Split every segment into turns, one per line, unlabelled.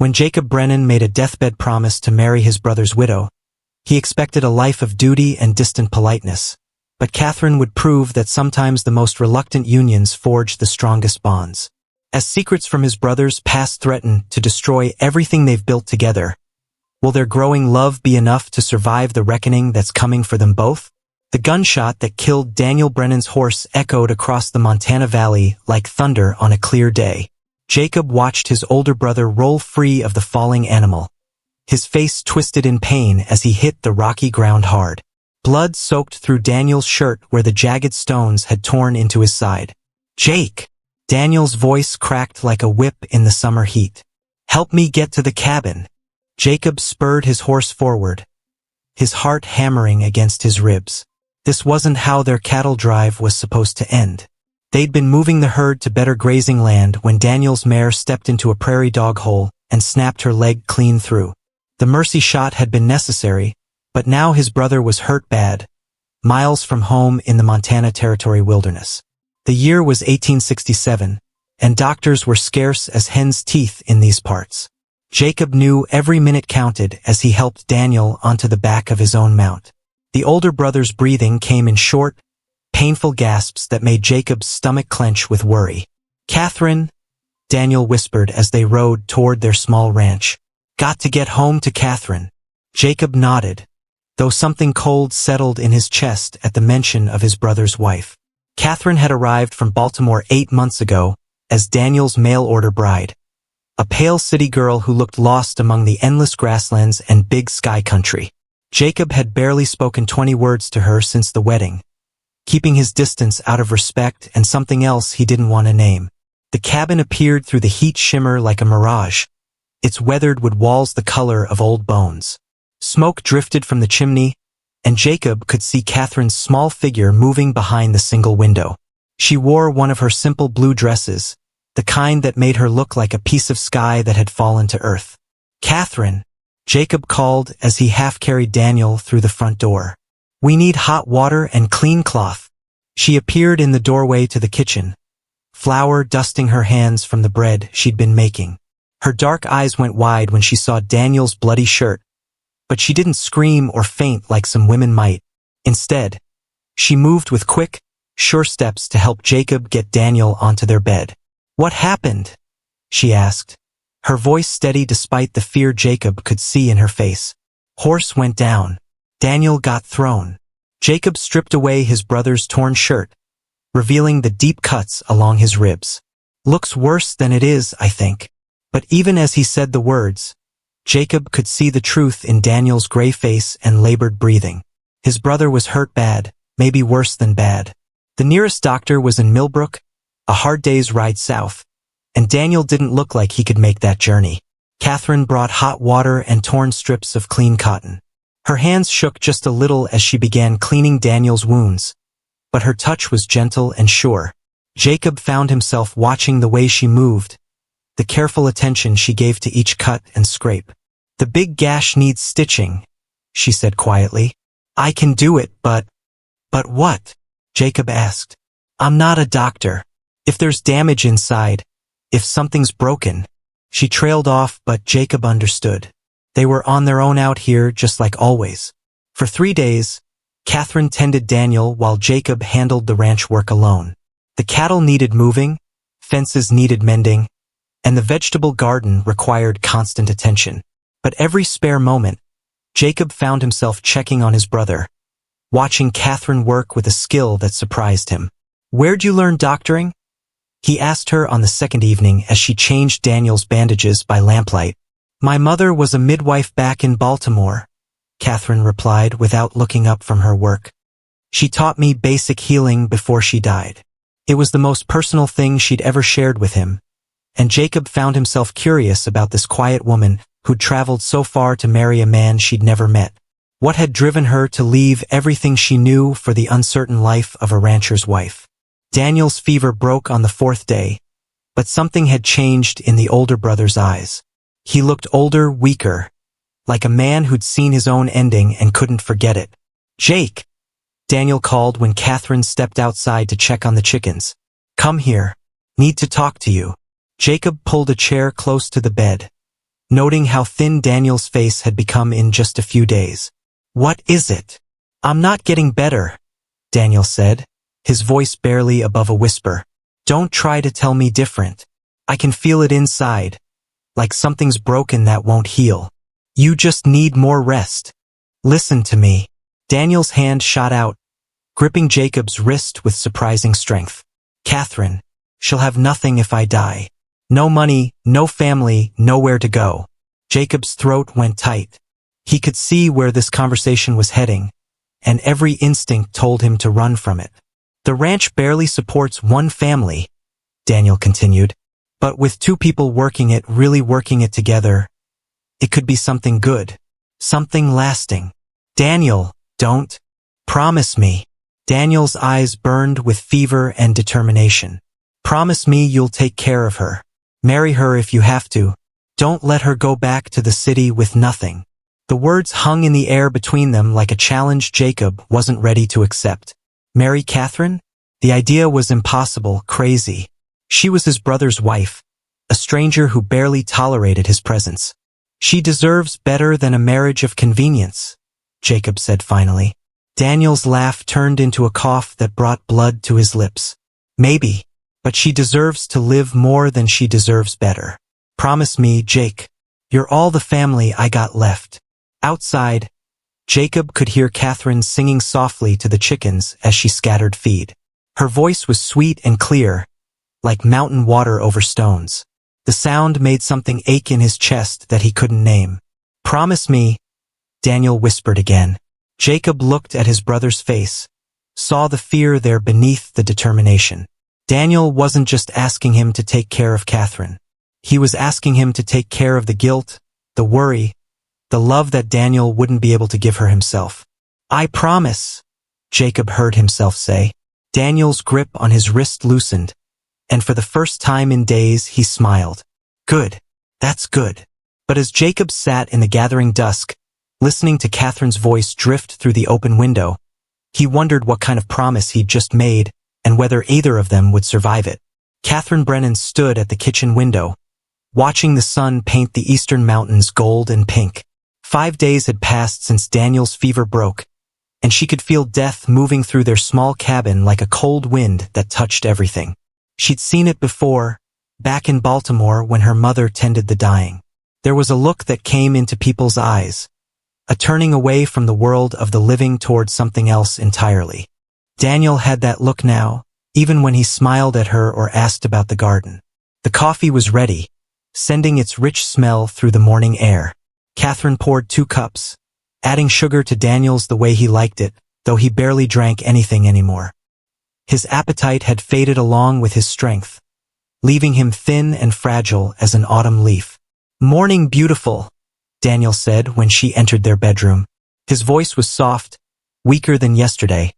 When Jacob Brennan made a deathbed promise to marry his brother's widow, he expected a life of duty and distant politeness. But Catherine would prove that sometimes the most reluctant unions forge the strongest bonds. As secrets from his brother's past threaten to destroy everything they've built together, will their growing love be enough to survive the reckoning that's coming for them both? The gunshot that killed Daniel Brennan's horse echoed across the Montana Valley like thunder on a clear day. Jacob watched his older brother roll free of the falling animal. His face twisted in pain as he hit the rocky ground hard. Blood soaked through Daniel's shirt where the jagged stones had torn into his side. "Jake!" Daniel's voice cracked like a whip in the summer heat. "Help me get to the cabin." Jacob spurred his horse forward, his heart hammering against his ribs. This wasn't how their cattle drive was supposed to end. They'd been moving the herd to better grazing land when Daniel's mare stepped into a prairie dog hole and snapped her leg clean through. The mercy shot had been necessary, but now his brother was hurt bad, miles from home in the Montana Territory wilderness. The year was 1867, and doctors were scarce as hen's teeth in these parts. Jacob knew every minute counted as he helped Daniel onto the back of his own mount. The older brother's breathing came in short, painful gasps that made Jacob's stomach clench with worry. "Catherine," Daniel whispered as they rode toward their small ranch. "Got to get home to Catherine." Jacob nodded, though something cold settled in his chest at the mention of his brother's wife. Catherine had arrived from Baltimore 8 months ago as Daniel's mail-order bride, a pale city girl who looked lost among the endless grasslands and big sky country. Jacob had barely spoken 20 words to her since the wedding, keeping his distance out of respect and something else he didn't want to name. The cabin appeared through the heat shimmer like a mirage, its weathered wood walls the color of old bones. Smoke drifted from the chimney, and Jacob could see Catherine's small figure moving behind the single window. She wore one of her simple blue dresses, the kind that made her look like a piece of sky that had fallen to earth. "Catherine," Jacob called as he half-carried Daniel through the front door. "We need hot water and clean cloth." She appeared in the doorway to the kitchen, flour dusting her hands from the bread she'd been making. Her dark eyes went wide when she saw Daniel's bloody shirt, but she didn't scream or faint like some women might. Instead, she moved with quick, sure steps to help Jacob get Daniel onto their bed. "What happened?" she asked, her voice steady despite the fear Jacob could see in her face. "Horse went down. Daniel got thrown." Jacob stripped away his brother's torn shirt, revealing the deep cuts along his ribs. "Looks worse than it is, I think." But even as he said the words, Jacob could see the truth in Daniel's gray face and labored breathing. His brother was hurt bad, maybe worse than bad. The nearest doctor was in Millbrook, a hard day's ride south, and Daniel didn't look like he could make that journey. Catherine brought hot water and torn strips of clean cotton. Her hands shook just a little as she began cleaning Daniel's wounds, but her touch was gentle and sure. Jacob found himself watching the way she moved, the careful attention she gave to each cut and scrape. "The big gash needs stitching," she said quietly. "I can do it, but what?" Jacob asked. "I'm not a doctor. If there's damage inside, if something's broken." She trailed off, but Jacob understood. They were on their own out here just like always. For 3 days, Catherine tended Daniel while Jacob handled the ranch work alone. The cattle needed moving, fences needed mending, and the vegetable garden required constant attention. But every spare moment, Jacob found himself checking on his brother, watching Catherine work with a skill that surprised him. "Where'd you learn doctoring?" he asked her on the second evening as she changed Daniel's bandages by lamplight. "My mother was a midwife back in Baltimore," Catherine replied without looking up from her work. "She taught me basic healing before she died." It was the most personal thing she'd ever shared with him, and Jacob found himself curious about this quiet woman who'd traveled so far to marry a man she'd never met. What had driven her to leave everything she knew for the uncertain life of a rancher's wife? Daniel's fever broke on the 4th day, but something had changed in the older brother's eyes. He looked older, weaker, like a man who'd seen his own ending and couldn't forget it. "Jake," Daniel called when Catherine stepped outside to check on the chickens. "Come here. Need to talk to you." Jacob pulled a chair close to the bed, noting how thin Daniel's face had become in just a few days. "What is it?" "I'm not getting better," Daniel said, his voice barely above a whisper. "Don't try to tell me different. I can feel it inside, like something's broken that won't heal. You just need more rest. Listen to me." Daniel's hand shot out, gripping Jacob's wrist with surprising strength. "Catherine, she'll have nothing if I die. No money, no family, nowhere to go." Jacob's throat went tight. He could see where this conversation was heading, and every instinct told him to run from it. "The ranch barely supports one family," Daniel continued, "but with two people really working it together, it could be something good, something lasting." "Daniel, don't. Promise me." Daniel's eyes burned with fever and determination. "Promise me you'll take care of her. Marry her if you have to. Don't let her go back to the city with nothing." The words hung in the air between them like a challenge Jacob wasn't ready to accept. Marry Catherine? The idea was impossible, crazy. She was his brother's wife, a stranger who barely tolerated his presence. "She deserves better than a marriage of convenience," Jacob said finally. Daniel's laugh turned into a cough that brought blood to his lips. "Maybe, but she deserves to live more than she deserves better. Promise me, Jake. You're all the family I got left." Outside, Jacob could hear Catherine singing softly to the chickens as she scattered feed. Her voice was sweet and clear, like mountain water over stones. The sound made something ache in his chest that he couldn't name. "Promise me," Daniel whispered again. Jacob looked at his brother's face, saw the fear there beneath the determination. Daniel wasn't just asking him to take care of Catherine. He was asking him to take care of the guilt, the worry, the love that Daniel wouldn't be able to give her himself. "I promise," Jacob heard himself say. Daniel's grip on his wrist loosened, and for the first time in days he smiled. "Good. That's good." But as Jacob sat in the gathering dusk, listening to Catherine's voice drift through the open window, he wondered what kind of promise he'd just made and whether either of them would survive it. Jacob Brennan stood at the kitchen window, watching the sun paint the eastern mountains gold and pink. 5 days had passed since Daniel's fever broke, and she could feel death moving through their small cabin like a cold wind that touched everything. She'd seen it before, back in Baltimore when her mother tended the dying. There was a look that came into people's eyes, a turning away from the world of the living toward something else entirely. Daniel had that look now, even when he smiled at her or asked about the garden. The coffee was ready, sending its rich smell through the morning air. Catherine poured 2 cups, adding sugar to Daniel's the way he liked it, though he barely drank anything anymore. His appetite had faded along with his strength, leaving him thin and fragile as an autumn leaf. "Morning beautiful," Daniel said when she entered their bedroom. His voice was soft, weaker than yesterday,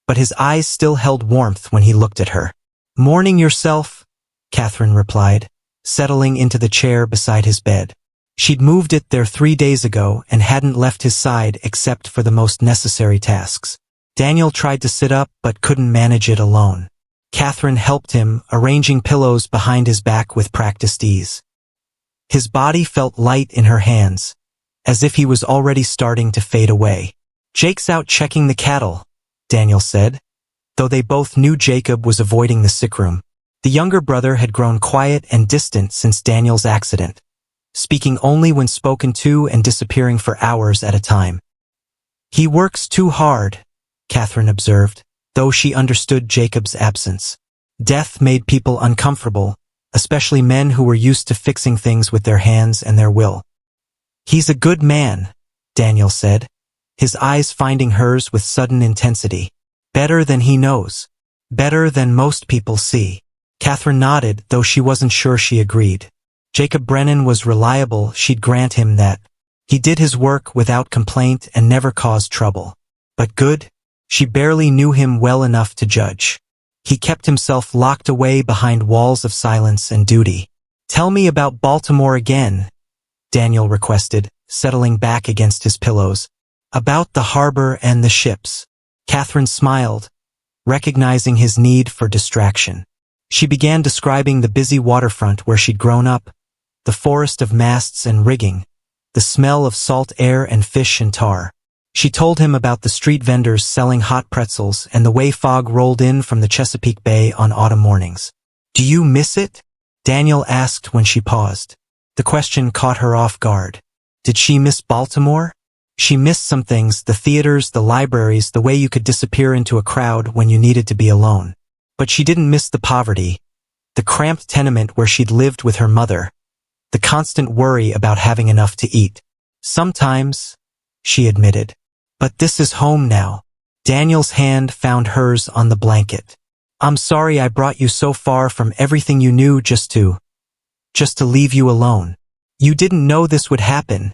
but his eyes still held warmth when he looked at her. "Morning yourself," Catherine replied, settling into the chair beside his bed. She'd moved it there 3 days ago and hadn't left his side except for the most necessary tasks. Daniel tried to sit up but couldn't manage it alone. Catherine helped him, arranging pillows behind his back with practiced ease. His body felt light in her hands, as if he was already starting to fade away. "Jake's out checking the cattle," Daniel said, though they both knew Jacob was avoiding the sick room. The younger brother had grown quiet and distant since Daniel's accident, speaking only when spoken to and disappearing for hours at a time. "He works too hard," Catherine observed, though she understood Jacob's absence. Death made people uncomfortable, especially men who were used to fixing things with their hands and their will. "He's a good man," Daniel said, his eyes finding hers with sudden intensity. "Better than he knows. Better than most people see." Catherine nodded, though she wasn't sure she agreed. Jacob Brennan was reliable, she'd grant him that. He did his work without complaint and never caused trouble. But good? She barely knew him well enough to judge. He kept himself locked away behind walls of silence and duty. "Tell me about Baltimore again," Daniel requested, settling back against his pillows. "About the harbor and the ships." Catherine smiled, recognizing his need for distraction. She began describing the busy waterfront where she'd grown up, the forest of masts and rigging, the smell of salt air and fish and tar. She told him about the street vendors selling hot pretzels and the way fog rolled in from the Chesapeake Bay on autumn mornings. "Do you miss it?" Daniel asked when she paused. The question caught her off guard. Did she miss Baltimore? She missed some things, the theaters, the libraries, the way you could disappear into a crowd when you needed to be alone. But she didn't miss the poverty, the cramped tenement where she'd lived with her mother, the constant worry about having enough to eat. "Sometimes," she admitted. "But this is home now." Daniel's hand found hers on the blanket. "I'm sorry I brought you so far from everything you knew just to leave you alone." "You didn't know this would happen,"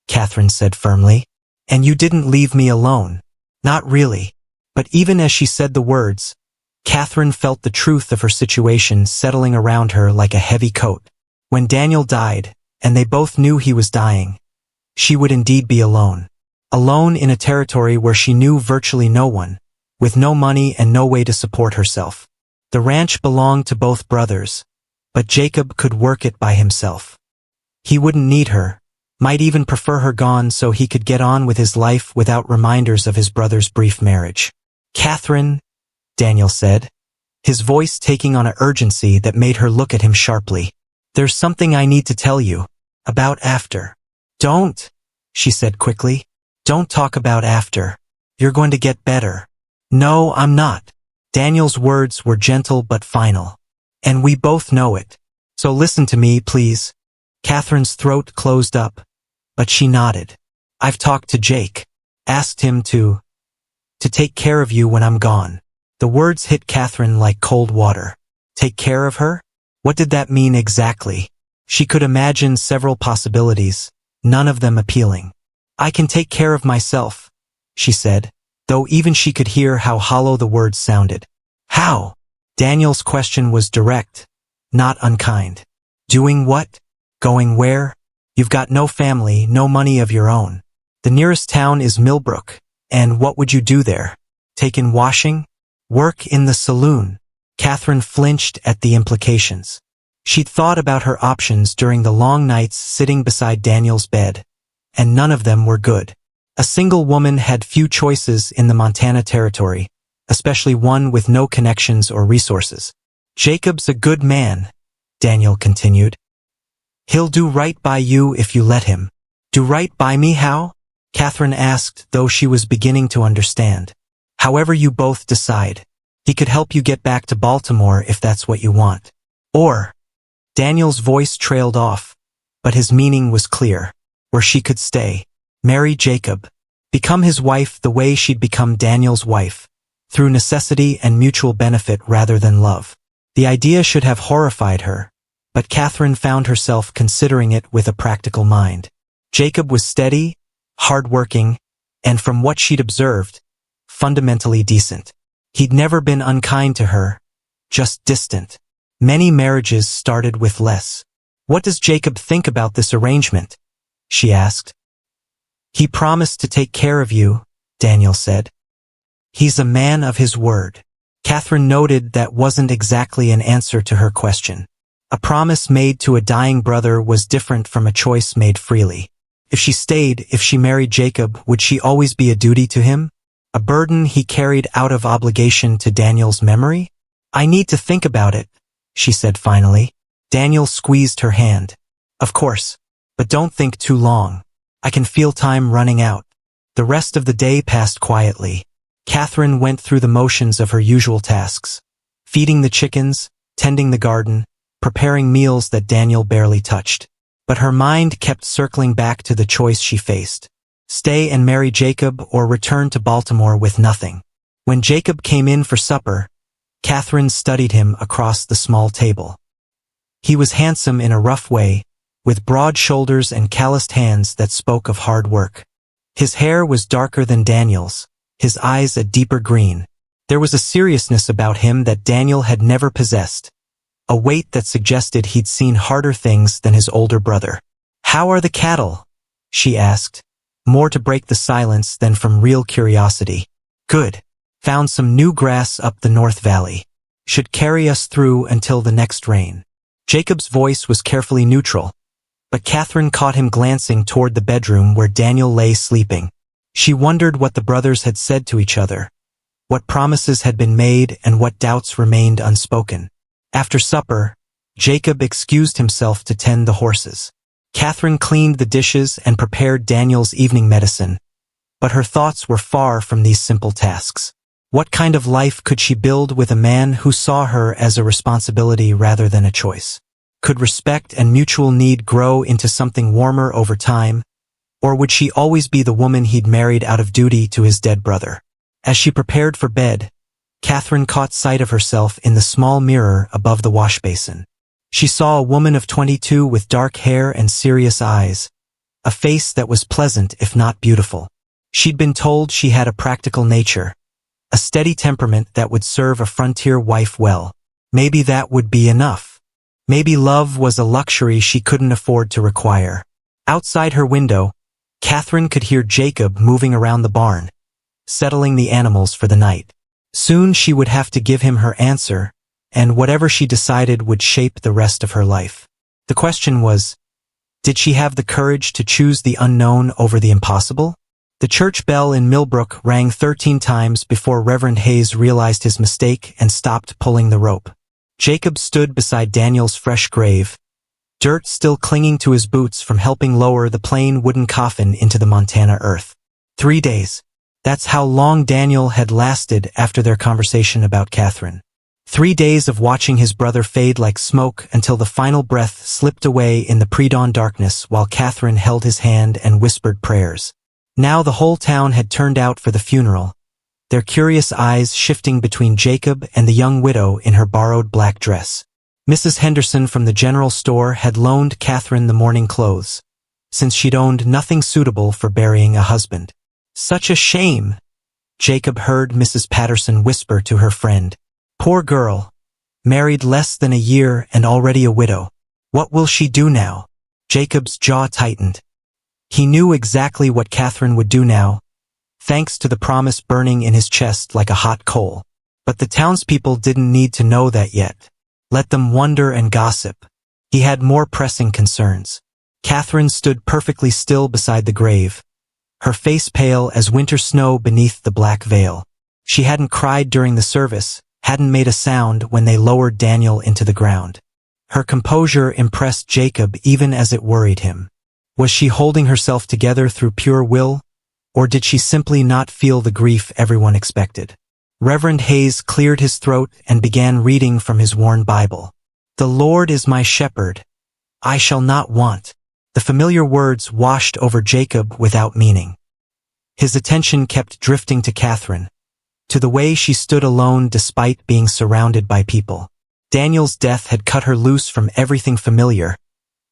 Catherine said firmly. "And you didn't leave me alone." "Not really." But even as she said the words, Catherine felt the truth of her situation settling around her like a heavy coat. When Daniel died, and they both knew he was dying, she would indeed be alone. Alone in a territory where she knew virtually no one, with no money and no way to support herself. The ranch belonged to both brothers, but Jacob could work it by himself. He wouldn't need her, might even prefer her gone so he could get on with his life without reminders of his brother's brief marriage. "Catherine," Daniel said, his voice taking on an urgency that made her look at him sharply. "There's something I need to tell you. About after." "Don't," she said quickly. "Don't talk about after. You're going to get better." "No, I'm not." Daniel's words were gentle but final. "And we both know it. So listen to me, please." Catherine's throat closed up, but she nodded. "I've talked to Jake. Asked him to take care of you when I'm gone." The words hit Catherine like cold water. Take care of her? What did that mean exactly? She could imagine several possibilities, none of them appealing. "I can take care of myself," she said, though even she could hear how hollow the words sounded. "How?" Daniel's question was direct, not unkind. "Doing what? Going where? You've got no family, no money of your own. The nearest town is Millbrook, and what would you do there? Take in washing? Work in the saloon?" Catherine flinched at the implications. She'd thought about her options during the long nights sitting beside Daniel's bed, and none of them were good. A single woman had few choices in the Montana territory, especially one with no connections or resources. "Jacob's a good man," Daniel continued. "He'll do right by you if you let him." "Do right by me how?" Catherine asked, though she was beginning to understand. "However you both decide. He could help you get back to Baltimore if that's what you want. Or," Daniel's voice trailed off, but his meaning was clear, "where she could stay. Marry Jacob. Become his wife the way she'd become Daniel's wife, through necessity and mutual benefit rather than love." The idea should have horrified her, but Catherine found herself considering it with a practical mind. Jacob was steady, hard-working, and from what she'd observed, fundamentally decent. He'd never been unkind to her, just distant. Many marriages started with less. "What does Jacob think about this arrangement?" she asked. "He promised to take care of you," Daniel said. "He's a man of his word." Catherine noted that wasn't exactly an answer to her question. A promise made to a dying brother was different from a choice made freely. If she stayed, if she married Jacob, would she always be a duty to him? A burden he carried out of obligation to Daniel's memory? "I need to think about it," she said finally. Daniel squeezed her hand. "Of course, but don't think too long. I can feel time running out." The rest of the day passed quietly. Catherine went through the motions of her usual tasks, feeding the chickens, tending the garden, preparing meals that Daniel barely touched. But her mind kept circling back to the choice she faced. Stay and marry Jacob or return to Baltimore with nothing. When Jacob came in for supper, Catherine studied him across the small table. He was handsome in a rough way, with broad shoulders and calloused hands that spoke of hard work. His hair was darker than Daniel's, his eyes a deeper green. There was a seriousness about him that Daniel had never possessed, a weight that suggested he'd seen harder things than his older brother. "How are the cattle?" she asked, more to break the silence than from real curiosity. "Good. Found some new grass up the North Valley. Should carry us through until the next rain." Jacob's voice was carefully neutral, but Catherine caught him glancing toward the bedroom where Daniel lay sleeping. She wondered what the brothers had said to each other, what promises had been made and what doubts remained unspoken. After supper, Jacob excused himself to tend the horses. Catherine cleaned the dishes and prepared Daniel's evening medicine, but her thoughts were far from these simple tasks. What kind of life could she build with a man who saw her as a responsibility rather than a choice? Could respect and mutual need grow into something warmer over time, or would she always be the woman he'd married out of duty to his dead brother? As she prepared for bed, Catherine caught sight of herself in the small mirror above the wash basin. She saw a woman of 22 with dark hair and serious eyes, a face that was pleasant if not beautiful. She'd been told she had a practical nature, a steady temperament that would serve a frontier wife well. Maybe that would be enough. Maybe love was a luxury she couldn't afford to require. Outside her window, Catherine could hear Jacob moving around the barn, settling the animals for the night. Soon she would have to give him her answer, and whatever she decided would shape the rest of her life. The question was, did she have the courage to choose the unknown over the impossible? The church bell in Millbrook rang 13 times before Reverend Hayes realized his mistake and stopped pulling the rope. Jacob stood beside Daniel's fresh grave, dirt still clinging to his boots from helping lower the plain wooden coffin into the Montana earth. 3 days. That's how long Daniel had lasted after their conversation about Catherine. 3 days of watching his brother fade like smoke until the final breath slipped away in the pre-dawn darkness while Catherine held his hand and whispered prayers. Now the whole town had turned out for the funeral, their curious eyes shifting between Jacob and the young widow in her borrowed black dress. Mrs. Henderson from the general store had loaned Catherine the mourning clothes, since she'd owned nothing suitable for burying a husband. Such a shame, Jacob heard Mrs. Patterson whisper to her friend. Poor girl, married less than a year and already a widow. What will she do now? Jacob's jaw tightened. He knew exactly what Catherine would do now, thanks to the promise burning in his chest like a hot coal. But the townspeople didn't need to know that yet. Let them wonder and gossip. He had more pressing concerns. Catherine stood perfectly still beside the grave, her face pale as winter snow beneath the black veil. She hadn't cried during the service, hadn't made a sound when they lowered Daniel into the ground. Her composure impressed Jacob even as it worried him. Was she holding herself together through pure will, or did she simply not feel the grief everyone expected? Reverend Hayes cleared his throat and began reading from his worn Bible. The Lord is my shepherd, I shall not want. The familiar words washed over Jacob without meaning. His attention kept drifting to Catherine, to the way she stood alone despite being surrounded by people. Daniel's death had cut her loose from everything familiar,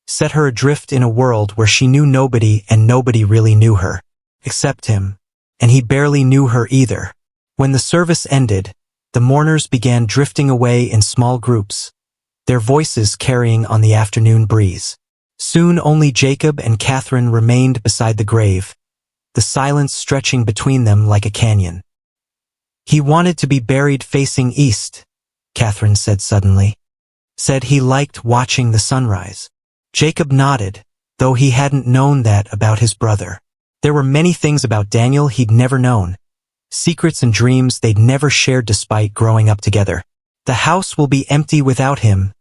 set her adrift in a world where she knew nobody and nobody really knew her, except him, and he barely knew her either. When the service ended, the mourners began drifting away in small groups, their voices carrying on the afternoon breeze. Soon only Jacob and Catherine remained beside the grave, the silence stretching between them like a canyon. He wanted to be buried facing east, Catherine said suddenly. Said he liked watching the sunrise. Jacob nodded, though he hadn't known that about his brother. There were many things about Daniel he'd never known, secrets and dreams they'd never shared despite growing up together. The house will be empty without him,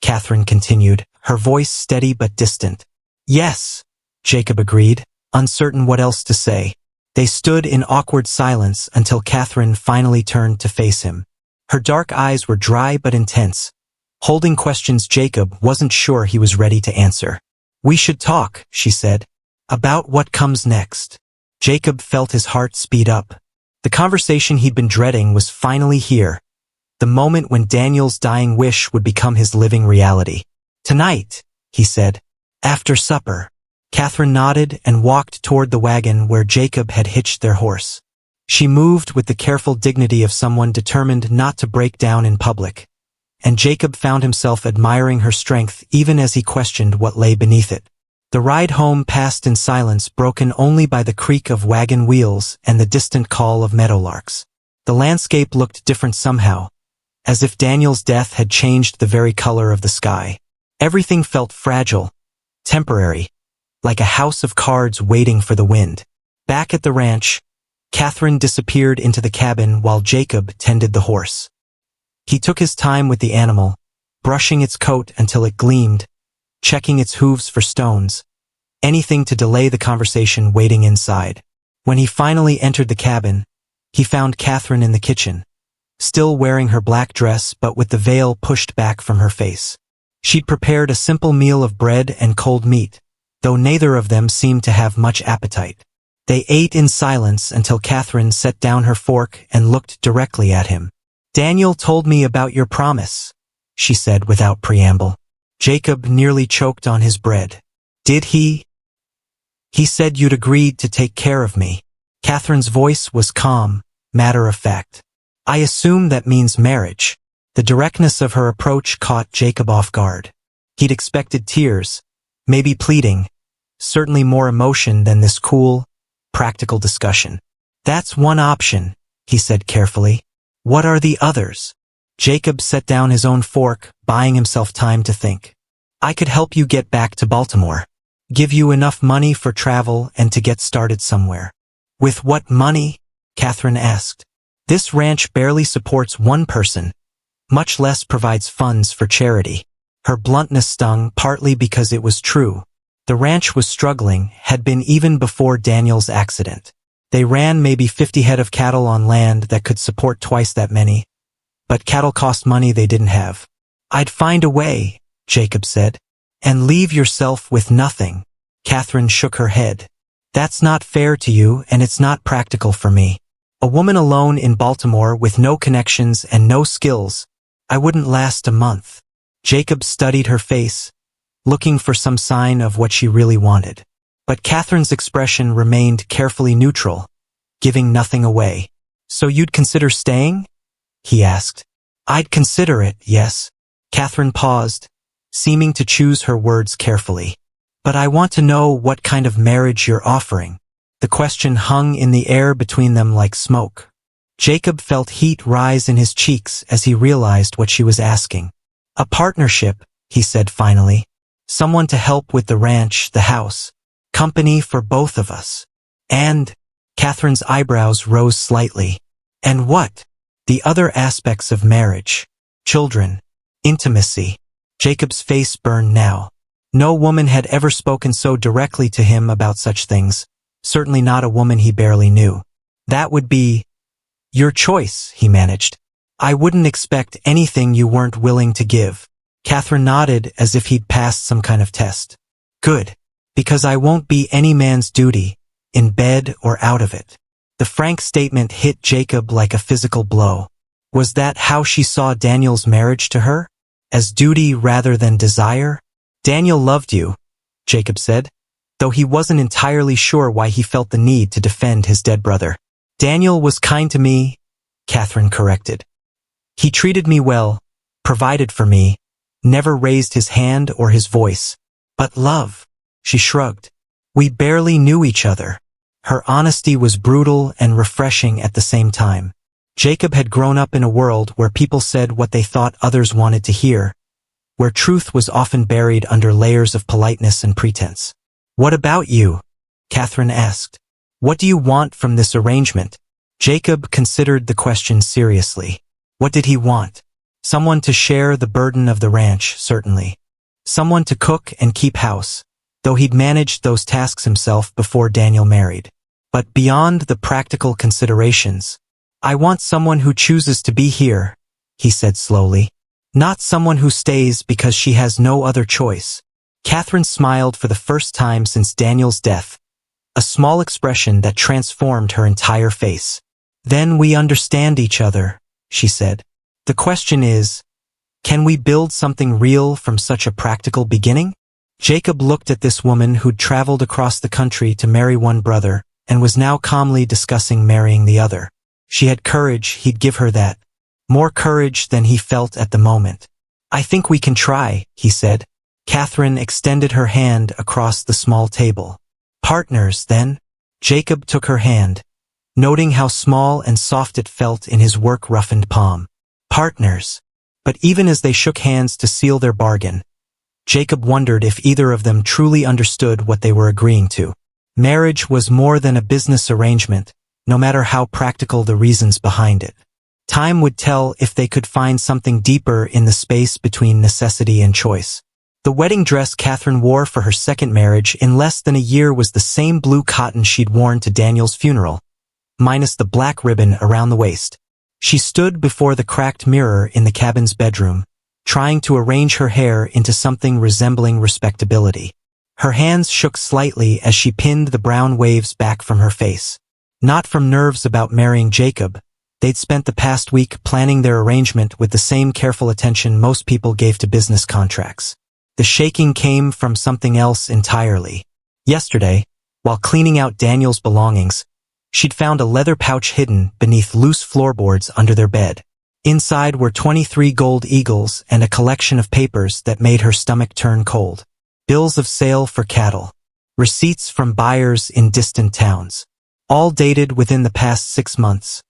Catherine continued, her voice steady but distant. Yes, Jacob agreed, uncertain what else to say. They stood in awkward silence until Catherine finally turned to face him. Her dark eyes were dry but intense, holding questions Jacob wasn't sure he was ready to answer. We should talk, she said, about what comes next. Jacob felt his heart speed up. The conversation he'd been dreading was finally here, the moment when Daniel's dying wish would become his living reality. Tonight, he said, after supper. Catherine nodded and walked toward the wagon where Jacob had hitched their horse. She moved with the careful dignity of someone determined not to break down in public, and Jacob found himself admiring her strength even as he questioned what lay beneath it. The ride home passed in silence, broken only by the creak of wagon wheels and the distant call of meadowlarks. The landscape looked different somehow, as if Daniel's death had changed the very color of the sky. Everything felt fragile, temporary, like a house of cards waiting for the wind. Back at the ranch, Catherine disappeared into the cabin while Jacob tended the horse. He took his time with the animal, brushing its coat until it gleamed, checking its hooves for stones, anything to delay the conversation waiting inside. When he finally entered the cabin, he found Catherine in the kitchen, still wearing her black dress but with the veil pushed back from her face. She'd prepared a simple meal of bread and cold meat, though neither of them seemed to have much appetite. They ate in silence until Catherine set down her fork and looked directly at him. "Daniel told me about your promise," she said without preamble. Jacob nearly choked on his bread. "Did he?" "He said you'd agreed to take care of me." Catherine's voice was calm, matter-of-fact. "I assume that means marriage." The directness of her approach caught Jacob off guard. He'd expected tears, maybe pleading, certainly more emotion than this cool, practical discussion. "That's one option," he said carefully. "What are the others?" Jacob set down his own fork, buying himself time to think. "I could help you get back to Baltimore. Give you enough money for travel and to get started somewhere." "With what money?" Catherine asked. "This ranch barely supports one person, much less provides funds for charity." Her bluntness stung, partly because it was true. The ranch was struggling, had been even before Daniel's accident. They ran maybe 50 head of cattle on land that could support twice that many, but cattle cost money they didn't have. "I'd find a way," Jacob said. "And leave yourself with nothing." Catherine shook her head. "That's not fair to you, and it's not practical for me. A woman alone in Baltimore with no connections and no skills, I wouldn't last a month." Jacob studied her face, looking for some sign of what she really wanted. But Catherine's expression remained carefully neutral, giving nothing away. "So you'd consider staying?" he asked. "I'd consider it, yes." Catherine paused, seeming to choose her words carefully. "But I want to know what kind of marriage you're offering." The question hung in the air between them like smoke. Jacob felt heat rise in his cheeks as he realized what she was asking. "A partnership," he said finally. "Someone to help with the ranch, the house. Company for both of us." "And?" Catherine's eyebrows rose slightly. "And what?" "The other aspects of marriage. Children. Intimacy." Jacob's face burned now. No woman had ever spoken so directly to him about such things, certainly not a woman he barely knew. "That would be your choice," he managed. "I wouldn't expect anything you weren't willing to give." Catherine nodded as if he'd passed some kind of test. "Good. Because I won't be any man's duty, in bed or out of it." The frank statement hit Jacob like a physical blow. Was that how she saw Daniel's marriage to her? As duty rather than desire? "Daniel loved you," Jacob said, though he wasn't entirely sure why he felt the need to defend his dead brother. "Daniel was kind to me," Catherine corrected. "He treated me well, provided for me, never raised his hand or his voice. But love," she shrugged. "We barely knew each other." Her honesty was brutal and refreshing at the same time. Jacob had grown up in a world where people said what they thought others wanted to hear, where truth was often buried under layers of politeness and pretense. "What about you?" Catherine asked. "What do you want from this arrangement?" Jacob considered the question seriously. What did he want? Someone to share the burden of the ranch, certainly. Someone to cook and keep house, though he'd managed those tasks himself before Daniel married. But beyond the practical considerations, "I want someone who chooses to be here," he said slowly. "Not someone who stays because she has no other choice." Catherine smiled for the first time since Daniel's death, a small expression that transformed her entire face. "Then we understand each other," she said. "The question is, can we build something real from such a practical beginning?" Jacob looked at this woman who'd traveled across the country to marry one brother and was now calmly discussing marrying the other. She had courage, he'd give her that. More courage than he felt at the moment. "I think we can try," he said. Catherine extended her hand across the small table. "Partners, then?" Jacob took her hand, noting how small and soft it felt in his work-roughened palm. "Partners." But even as they shook hands to seal their bargain, Jacob wondered if either of them truly understood what they were agreeing to. Marriage was more than a business arrangement, no matter how practical the reasons behind it. Time would tell if they could find something deeper in the space between necessity and choice. The wedding dress Catherine wore for her second marriage in less than a year was the same blue cotton she'd worn to Daniel's funeral, minus the black ribbon around the waist. She stood before the cracked mirror in the cabin's bedroom, trying to arrange her hair into something resembling respectability. Her hands shook slightly as she pinned the brown waves back from her face. Not from nerves about marrying Jacob. They'd spent the past week planning their arrangement with the same careful attention most people gave to business contracts. The shaking came from something else entirely. Yesterday, while cleaning out Daniel's belongings, she'd found a leather pouch hidden beneath loose floorboards under their bed. Inside were 23 gold eagles and a collection of papers that made her stomach turn cold. Bills of sale for cattle. Receipts from buyers in distant towns. All dated within the past 6 months.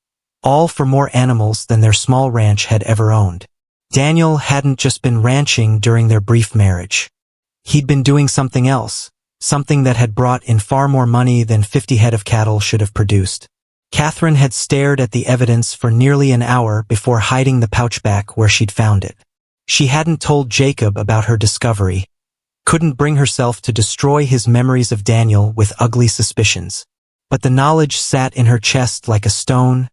All for more animals than their small ranch had ever owned. Daniel hadn't just been ranching during their brief marriage. He'd been doing something else, something that had brought in far more money than 50 head of cattle should have produced. Catherine had stared at the evidence for nearly an hour before hiding the pouch back where she'd found it. She hadn't told Jacob about her discovery, couldn't bring herself to destroy his memories of Daniel with ugly suspicions. But the knowledge sat in her chest like a stone,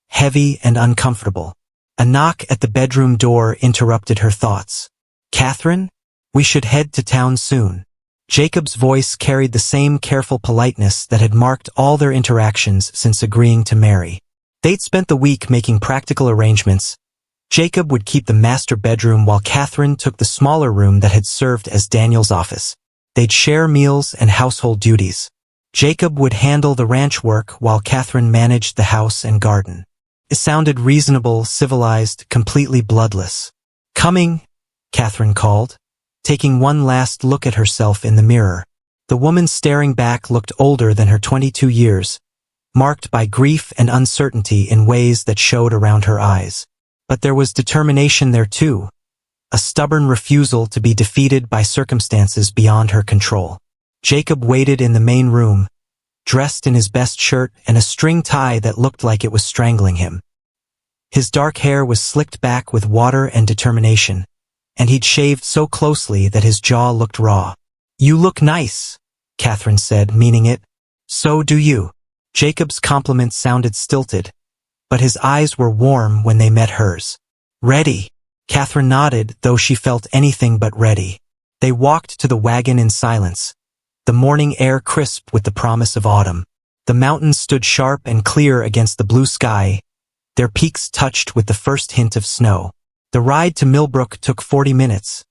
heavy and uncomfortable. A knock at the bedroom door interrupted her thoughts. "Catherine? We should head to town soon." Jacob's voice carried the same careful politeness that had marked all their interactions since agreeing to marry. They'd spent the week making practical arrangements. Jacob would keep the master bedroom while Catherine took the smaller room that had served as Daniel's office. They'd share meals and household duties. Jacob would handle the ranch work while Catherine managed the house and garden. It sounded reasonable, civilized, completely bloodless. "Coming," Catherine called, taking one last look at herself in the mirror. The woman staring back looked older than her 22 years, marked by grief and uncertainty in ways that showed around her eyes. But there was determination there too, a stubborn refusal to be defeated by circumstances beyond her control. Jacob waited in the main room, dressed in his best shirt and a string tie that looked like it was strangling him. His dark hair was slicked back with water and determination, and he'd shaved so closely that his jaw looked raw. "You look nice," Catherine said, meaning it. "So do you." Jacob's compliment sounded stilted, but his eyes were warm when they met hers. "Ready?" Catherine nodded, though she felt anything but ready. They walked to the wagon in silence, the morning air crisp with the promise of autumn. The mountains stood sharp and clear against the blue sky, their peaks touched with the first hint of snow. The ride to Millbrook took 40 minutes,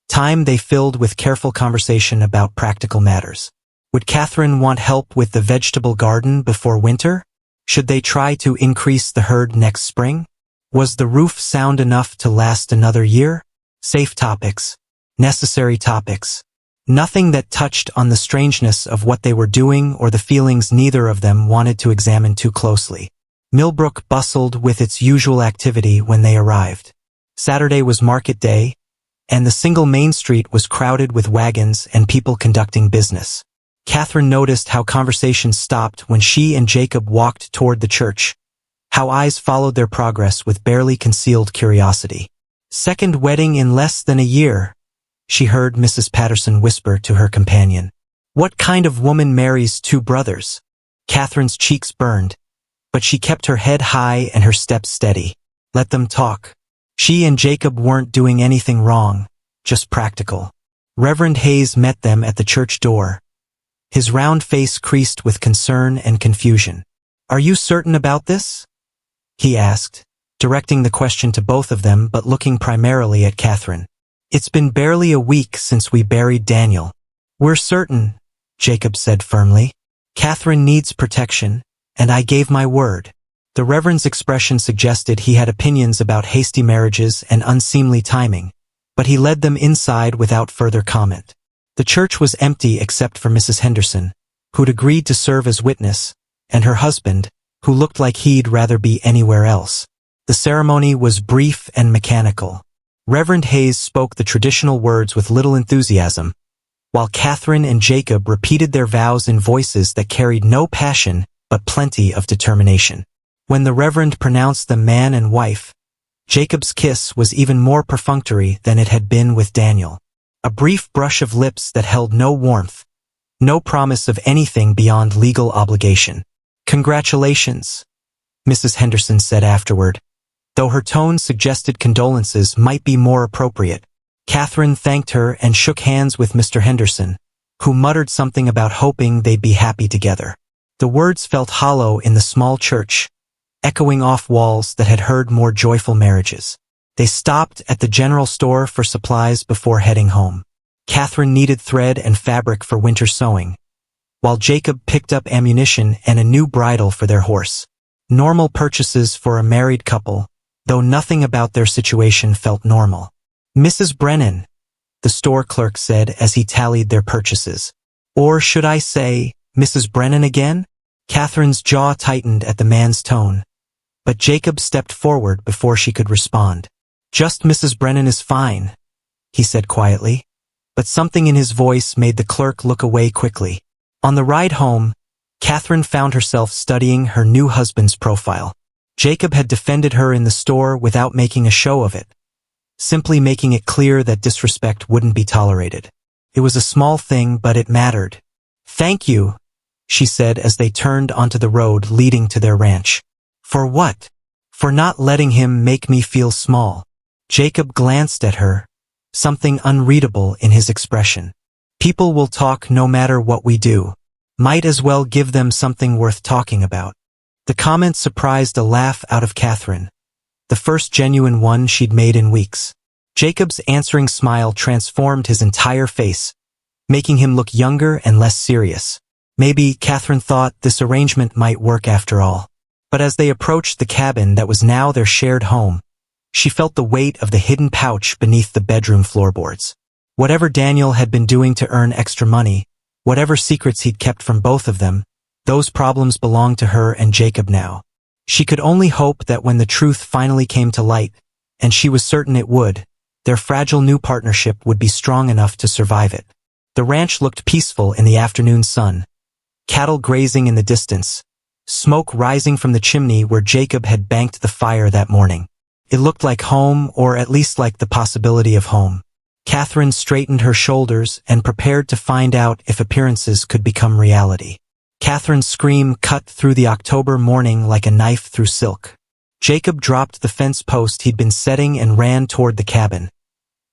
time they filled with careful conversation about practical matters. Would Catherine want help with the vegetable garden before winter? Should they try to increase the herd next spring? Was the roof sound enough to last another year? Safe topics. Necessary topics. Nothing that touched on the strangeness of what they were doing or the feelings neither of them wanted to examine too closely. Millbrook bustled with its usual activity when they arrived. Saturday was market day, and the single main street was crowded with wagons and people conducting business. Catherine noticed how conversations stopped when she and Jacob walked toward the church, how eyes followed their progress with barely concealed curiosity. "Second wedding in less than a year," she heard Mrs. Patterson whisper to her companion. "What kind of woman marries two brothers?" Catherine's cheeks burned, but she kept her head high and her steps steady. Let them talk. She and Jacob weren't doing anything wrong, just practical. Reverend Hayes met them at the church door, his round face creased with concern and confusion. "Are you certain about this?" he asked, directing the question to both of them but looking primarily at Catherine. "It's been barely a week since we buried Daniel." "We're certain," Jacob said firmly. "Catherine needs protection, and I gave my word." The Reverend's expression suggested he had opinions about hasty marriages and unseemly timing, but he led them inside without further comment. The church was empty except for Mrs. Henderson, who'd agreed to serve as witness, and her husband, who looked like he'd rather be anywhere else. The ceremony was brief and mechanical. Reverend Hayes spoke the traditional words with little enthusiasm, while Catherine and Jacob repeated their vows in voices that carried no passion but plenty of determination. When the Reverend pronounced them man and wife, Jacob's kiss was even more perfunctory than it had been with Daniel. A brief brush of lips that held no warmth, no promise of anything beyond legal obligation. "Congratulations," Mrs. Henderson said afterward. Though her tone suggested condolences might be more appropriate, Catherine thanked her and shook hands with Mr. Henderson, who muttered something about hoping they'd be happy together. The words felt hollow in the small church, echoing off walls that had heard more joyful marriages. They stopped at the general store for supplies before heading home. Catherine needed thread and fabric for winter sewing, while Jacob picked up ammunition and a new bridle for their horse. Normal purchases for a married couple, though nothing about their situation felt normal. "Mrs. Brennan," the store clerk said as he tallied their purchases. "Or should I say, Mrs. Brennan again?" Catherine's jaw tightened at the man's tone, but Jacob stepped forward before she could respond. "Just Mrs. Brennan is fine," he said quietly, but something in his voice made the clerk look away quickly. On the ride home, Catherine found herself studying her new husband's profile. Jacob had defended her in the store without making a show of it, simply making it clear that disrespect wouldn't be tolerated. It was a small thing, but it mattered. "Thank you," she said as they turned onto the road leading to their ranch. "For what?" "For not letting him make me feel small." Jacob glanced at her, something unreadable in his expression. "People will talk no matter what we do. Might as well give them something worth talking about." The comment surprised a laugh out of Catherine, the first genuine one she'd made in weeks. Jacob's answering smile transformed his entire face, making him look younger and less serious. Maybe, Catherine thought, this arrangement might work after all. But as they approached the cabin that was now their shared home, she felt the weight of the hidden pouch beneath the bedroom floorboards. Whatever Daniel had been doing to earn extra money, whatever secrets he'd kept from both of them, those problems belonged to her and Jacob now. She could only hope that when the truth finally came to light, and she was certain it would, their fragile new partnership would be strong enough to survive it. The ranch looked peaceful in the afternoon sun, cattle grazing in the distance, smoke rising from the chimney where Jacob had banked the fire that morning. It looked like home, or at least like the possibility of home. Catherine straightened her shoulders and prepared to find out if appearances could become reality. Catherine's scream cut through the October morning like a knife through silk. Jacob dropped the fence post he'd been setting and ran toward the cabin,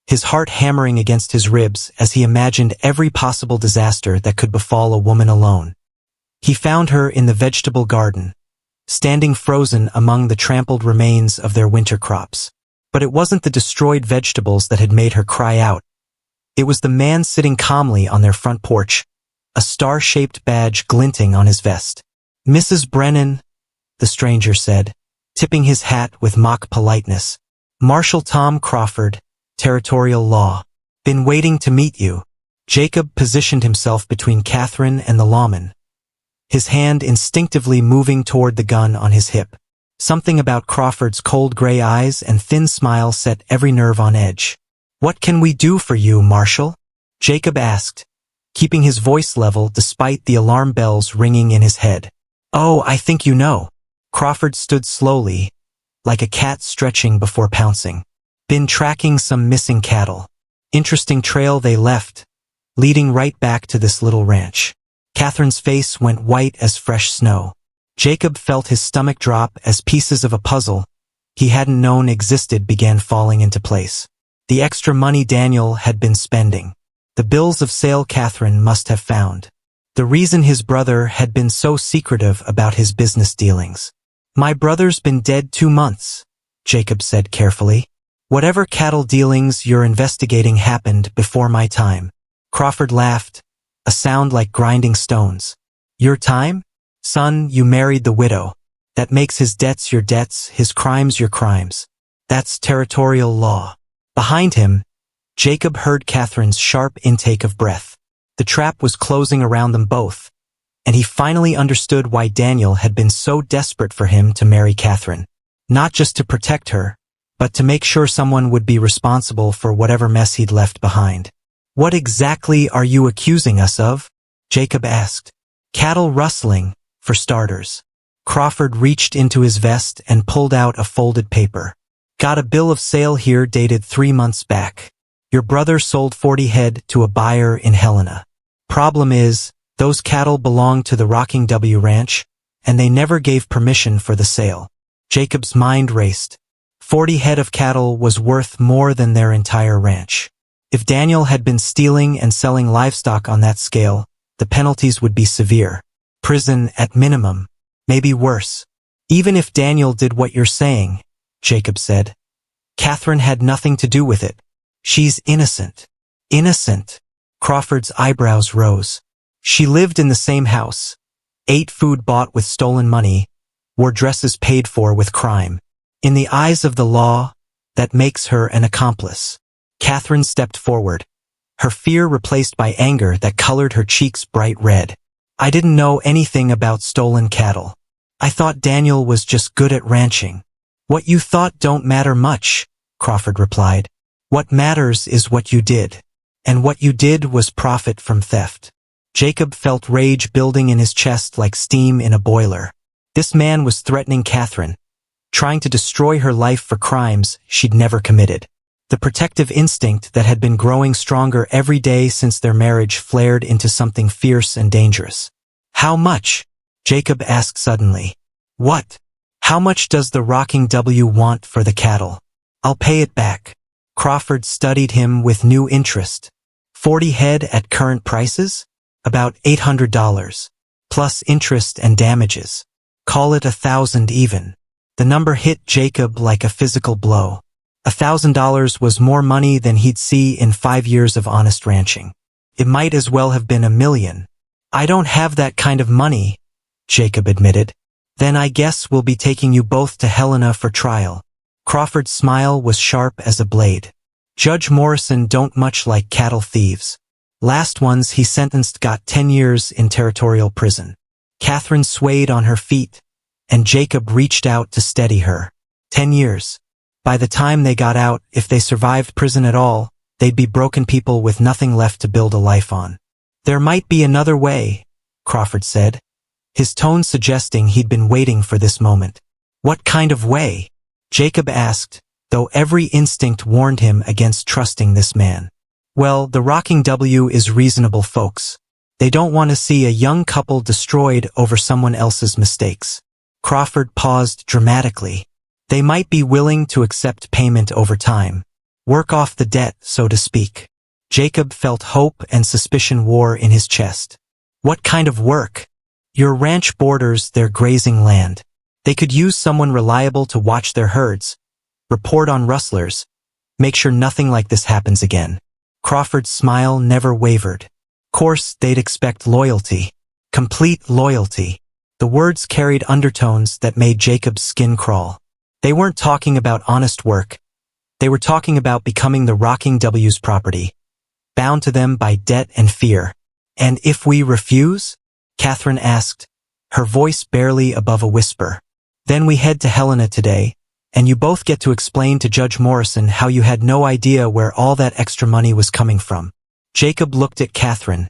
his heart hammering against his ribs as he imagined every possible disaster that could befall a woman alone. He found her in the vegetable garden, standing frozen among the trampled remains of their winter crops. But it wasn't the destroyed vegetables that had made her cry out. It was the man sitting calmly on their front porch, a star-shaped badge glinting on his vest. "Mrs. Brennan," the stranger said, tipping his hat with mock politeness. "Marshal Tom Crawford, Territorial Law. Been waiting to meet you." Jacob positioned himself between Catherine and the lawman, his hand instinctively moving toward the gun on his hip. Something about Crawford's cold gray eyes and thin smile set every nerve on edge. "What can we do for you, Marshal?" Jacob asked, keeping his voice level despite the alarm bells ringing in his head. "Oh, I think you know." Crawford stood slowly, like a cat stretching before pouncing. "Been tracking some missing cattle. Interesting trail they left, leading right back to this little ranch." Catherine's face went white as fresh snow. Jacob felt his stomach drop as pieces of a puzzle he hadn't known existed began falling into place. The extra money Daniel had been spending. The bills of sale Catherine must have found. The reason his brother had been so secretive about his business dealings. "My brother's been dead 2 months, Jacob said carefully. "Whatever cattle dealings you're investigating happened before my time." Crawford laughed, a sound like grinding stones. "Your time? Son, you married the widow. That makes his debts your debts, his crimes your crimes. That's territorial law." Behind him, Jacob heard Catherine's sharp intake of breath. The trap was closing around them both, and he finally understood why Daniel had been so desperate for him to marry Catherine. Not just to protect her, but to make sure someone would be responsible for whatever mess he'd left behind. What exactly are you accusing us of? Jacob asked. Cattle rustling, for starters. Crawford reached into his vest and pulled out a folded paper. Got a bill of sale here dated 3 months back. Your brother sold 40 head to a buyer in Helena. Problem is, those cattle belong to the Rocking W Ranch, and they never gave permission for the sale. Jacob's mind raced. 40 head of cattle was worth more than their entire ranch. If Daniel had been stealing and selling livestock on that scale, the penalties would be severe. Prison at minimum, maybe worse. Even if Daniel did what you're saying, Jacob said, Catherine had nothing to do with it. She's innocent. Innocent. Crawford's eyebrows rose. She lived in the same house, ate food bought with stolen money, wore dresses paid for with crime. In the eyes of the law, that makes her an accomplice. Catherine stepped forward, her fear replaced by anger that colored her cheeks bright red. I didn't know anything about stolen cattle. I thought Daniel was just good at ranching. What you thought don't matter much, Crawford replied. What matters is what you did. And what you did was profit from theft. Jacob felt rage building in his chest like steam in a boiler. This man was threatening Catherine, trying to destroy her life for crimes she'd never committed. The protective instinct that had been growing stronger every day since their marriage flared into something fierce and dangerous. How much? Jacob asked suddenly. What? How much does the Rocking W want for the cattle? I'll pay it back. Crawford studied him with new interest. 40 head at current prices? About $800. Plus interest and damages. Call it 1,000 even. The number hit Jacob like a physical blow. $1,000 was more money than he'd see in 5 years of honest ranching. It might as well have been $1 million. I don't have that kind of money, Jacob admitted. Then I guess we'll be taking you both to Helena for trial. Crawford's smile was sharp as a blade. Judge Morrison don't much like cattle thieves. Last ones he sentenced got 10 years in territorial prison. Catherine swayed on her feet, and Jacob reached out to steady her. 10 years. By the time they got out, if they survived prison at all, they'd be broken people with nothing left to build a life on. There might be another way, Crawford said, his tone suggesting he'd been waiting for this moment. What kind of way? Jacob asked, though every instinct warned him against trusting this man. Well, the Rocking W is reasonable folks. They don't want to see a young couple destroyed over someone else's mistakes. Crawford paused dramatically. They might be willing to accept payment over time. Work off the debt, so to speak. Jacob felt hope and suspicion war in his chest. What kind of work? Your ranch borders their grazing land. They could use someone reliable to watch their herds, report on rustlers, make sure nothing like this happens again. Crawford's smile never wavered. Course, they'd expect loyalty. Complete loyalty. The words carried undertones that made Jacob's skin crawl. They weren't talking about honest work. They were talking about becoming the Rocking W's property, bound to them by debt and fear. And if we refuse? Catherine asked, her voice barely above a whisper. Then we head to Helena today, and you both get to explain to Judge Morrison how you had no idea where all that extra money was coming from. Jacob looked at Catherine,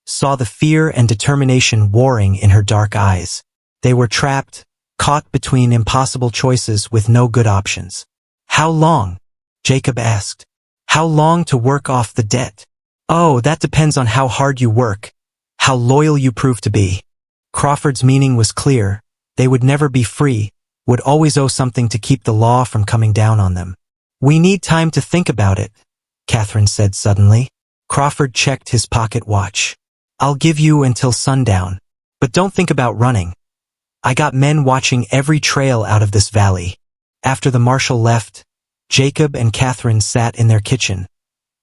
saw the fear and determination warring in her dark eyes. They were trapped, caught between impossible choices with no good options. How long? Jacob asked. How long to work off the debt? Oh, that depends on how hard you work, how loyal you prove to be. Crawford's meaning was clear. They would never be free, would always owe something to keep the law from coming down on them. We need time to think about it, Catherine said suddenly. Crawford checked his pocket watch. I'll give you until sundown. But don't think about running. I got men watching every trail out of this valley. After the marshal left, Jacob and Catherine sat in their kitchen,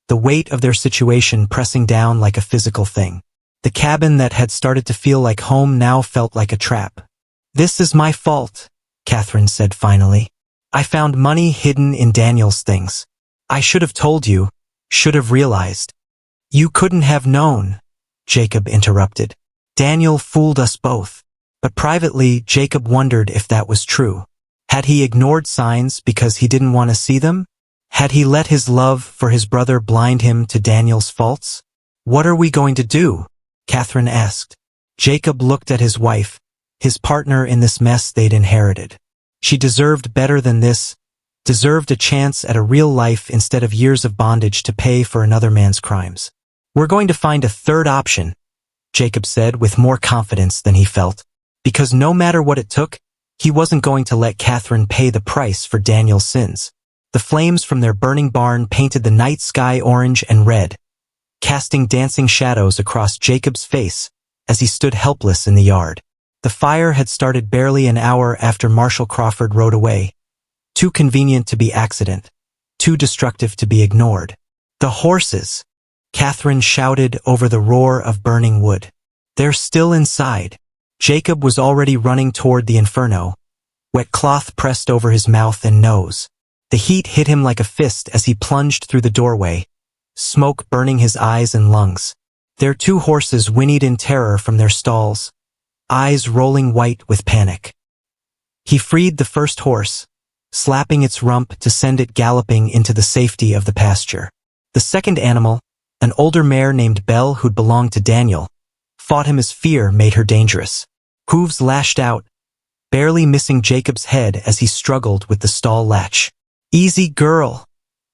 the weight of their situation pressing down like a physical thing. The cabin that had started to feel like home now felt like a trap. This is my fault, Catherine said finally. I found money hidden in Daniel's things. I should have told you, should have realized. You couldn't have known, Jacob interrupted. Daniel fooled us both. But privately, Jacob wondered if that was true. Had he ignored signs because he didn't want to see them? Had he let his love for his brother blind him to Daniel's faults? "What are we going to do?" Catherine asked. Jacob looked at his wife, his partner in this mess they'd inherited. She deserved better than this, deserved a chance at a real life instead of years of bondage to pay for another man's crimes. "We're going to find a third option," Jacob said with more confidence than he felt, because no matter what it took, he wasn't going to let Catherine pay the price for Daniel's sins. The flames from their burning barn painted the night sky orange and red, casting dancing shadows across Jacob's face as he stood helpless in the yard. The fire had started barely an hour after Marshall Crawford rode away. Too convenient to be accident, too destructive to be ignored. "The horses!" Catherine shouted over the roar of burning wood. "They're still inside." Jacob was already running toward the inferno, wet cloth pressed over his mouth and nose. The heat hit him like a fist as he plunged through the doorway, smoke burning his eyes and lungs. Their 2 horses whinnied in terror from their stalls, eyes rolling white with panic. He freed the first horse, slapping its rump to send it galloping into the safety of the pasture. The second animal, an older mare named Belle who'd belonged to Daniel, fought him as fear made her dangerous. Hooves lashed out, barely missing Jacob's head as he struggled with the stall latch. "Easy, girl,"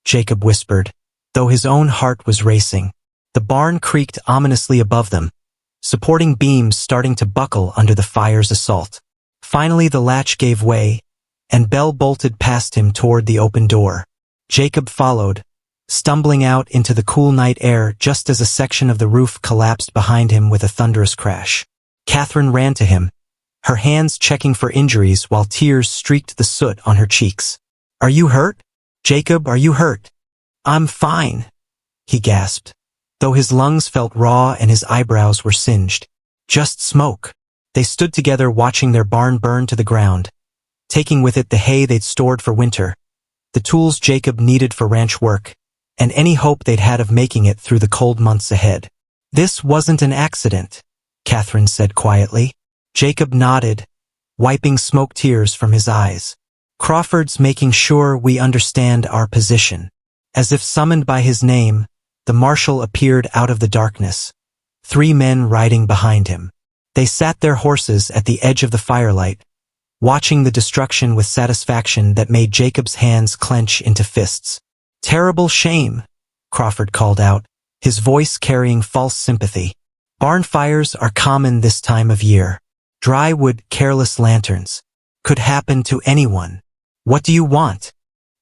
Jacob whispered, though his own heart was racing. The barn creaked ominously above them, supporting beams starting to buckle under the fire's assault. Finally the latch gave way, and Belle bolted past him toward the open door. Jacob followed, stumbling out into the cool night air just as a section of the roof collapsed behind him with a thunderous crash. Catherine ran to him, her hands checking for injuries while tears streaked the soot on her cheeks. "Are you hurt? Jacob, are you hurt?" "I'm fine," he gasped, though his lungs felt raw and his eyebrows were singed. "Just smoke." They stood together watching their barn burn to the ground, taking with it the hay they'd stored for winter, the tools Jacob needed for ranch work, and any hope they'd had of making it through the cold months ahead. "This wasn't an accident," Catherine said quietly. Jacob nodded, wiping smoke tears from his eyes. "Crawford's making sure we understand our position." As if summoned by his name, the marshal appeared out of the darkness, 3 men riding behind him. They sat their horses at the edge of the firelight, watching the destruction with satisfaction that made Jacob's hands clench into fists. "Terrible shame," Crawford called out, his voice carrying false sympathy. "Barn fires are common this time of year. Dry wood, careless lanterns. Could happen to anyone. What do you want?"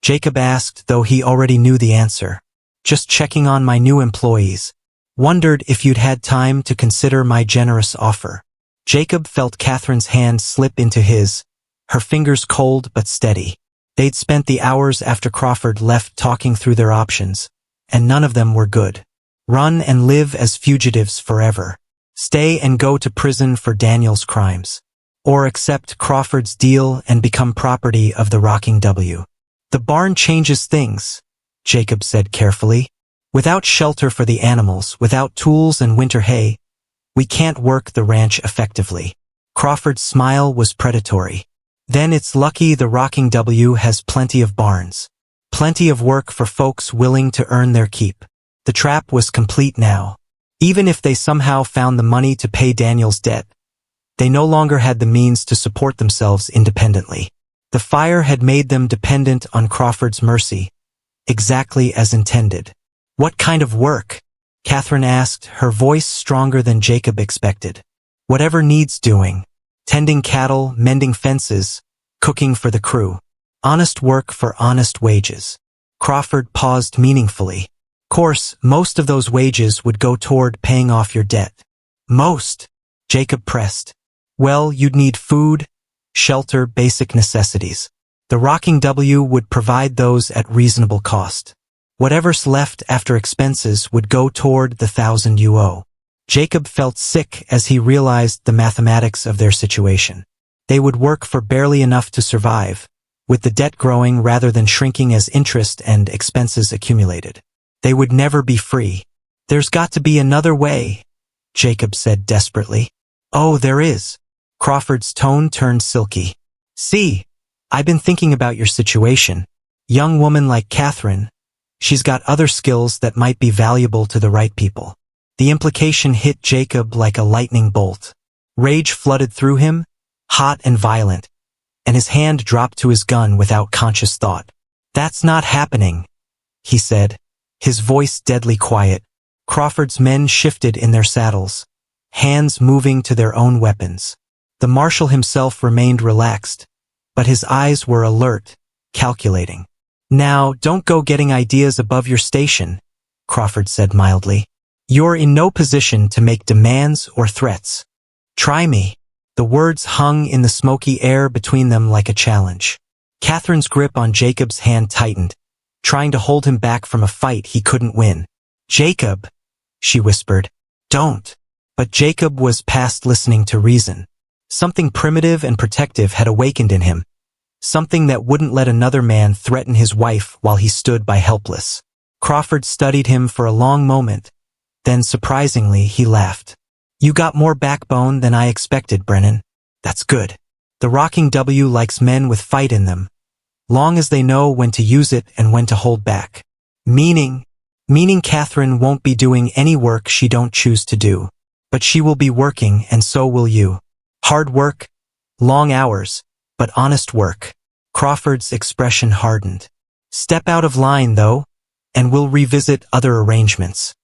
Jacob asked, though he already knew the answer. "Just checking on my new employees. Wondered if you'd had time to consider my generous offer." Jacob felt Catherine's hand slip into his, her fingers cold but steady. They'd spent the hours after Crawford left talking through their options, and none of them were good. Run and live as fugitives forever. Stay and go to prison for Daniel's crimes. Or accept Crawford's deal and become property of the Rocking W. "The barn changes things," Jacob said carefully. "Without shelter for the animals, without tools and winter hay, we can't work the ranch effectively." Crawford's smile was predatory. "Then it's lucky the Rocking W has plenty of barns. Plenty of work for folks willing to earn their keep." The trap was complete now. Even if they somehow found the money to pay Daniel's debt, they no longer had the means to support themselves independently. The fire had made them dependent on Crawford's mercy, exactly as intended. "What kind of work?" Catherine asked, her voice stronger than Jacob expected. "Whatever needs doing. Tending cattle, mending fences, cooking for the crew. Honest work for honest wages." Crawford paused meaningfully. "Course, most of those wages would go toward paying off your debt." "Most?" Jacob pressed. "Well, you'd need food, shelter, basic necessities. The Rocking W would provide those at reasonable cost. Whatever's left after expenses would go toward the 1,000 you owe." Jacob felt sick as he realized the mathematics of their situation. They would work for barely enough to survive, with the debt growing rather than shrinking as interest and expenses accumulated. They would never be free. "There's got to be another way," Jacob said desperately. "Oh, there is." Crawford's tone turned silky. "See, I've been thinking about your situation. Young woman like Catherine, she's got other skills that might be valuable to the right people. The implication hit Jacob like a lightning bolt. Rage flooded through him, hot and violent, and his hand dropped to his gun without conscious thought. That's not happening, he said, his voice deadly quiet. Crawford's men shifted in their saddles, hands moving to their own weapons. The marshal himself remained relaxed, but his eyes were alert, calculating. Now, don't go getting ideas above your station, Crawford said mildly. You're in no position to make demands or threats. Try me. The words hung in the smoky air between them like a challenge. Catherine's grip on Jacob's hand tightened, trying to hold him back from a fight he couldn't win. Jacob, she whispered. Don't. But Jacob was past listening to reason. Something primitive and protective had awakened in him. Something that wouldn't let another man threaten his wife while he stood by helpless. Crawford studied him for a long moment. Then, surprisingly, he laughed. You got more backbone than I expected, Brennan. That's good. The Rocking W likes men with fight in them, long as they know when to use it and when to hold back. Meaning Catherine won't be doing any work she don't choose to do. But she will be working, and so will you. Hard work, long hours, but honest work. Crawford's expression hardened. Step out of line, though, and we'll revisit other arrangements.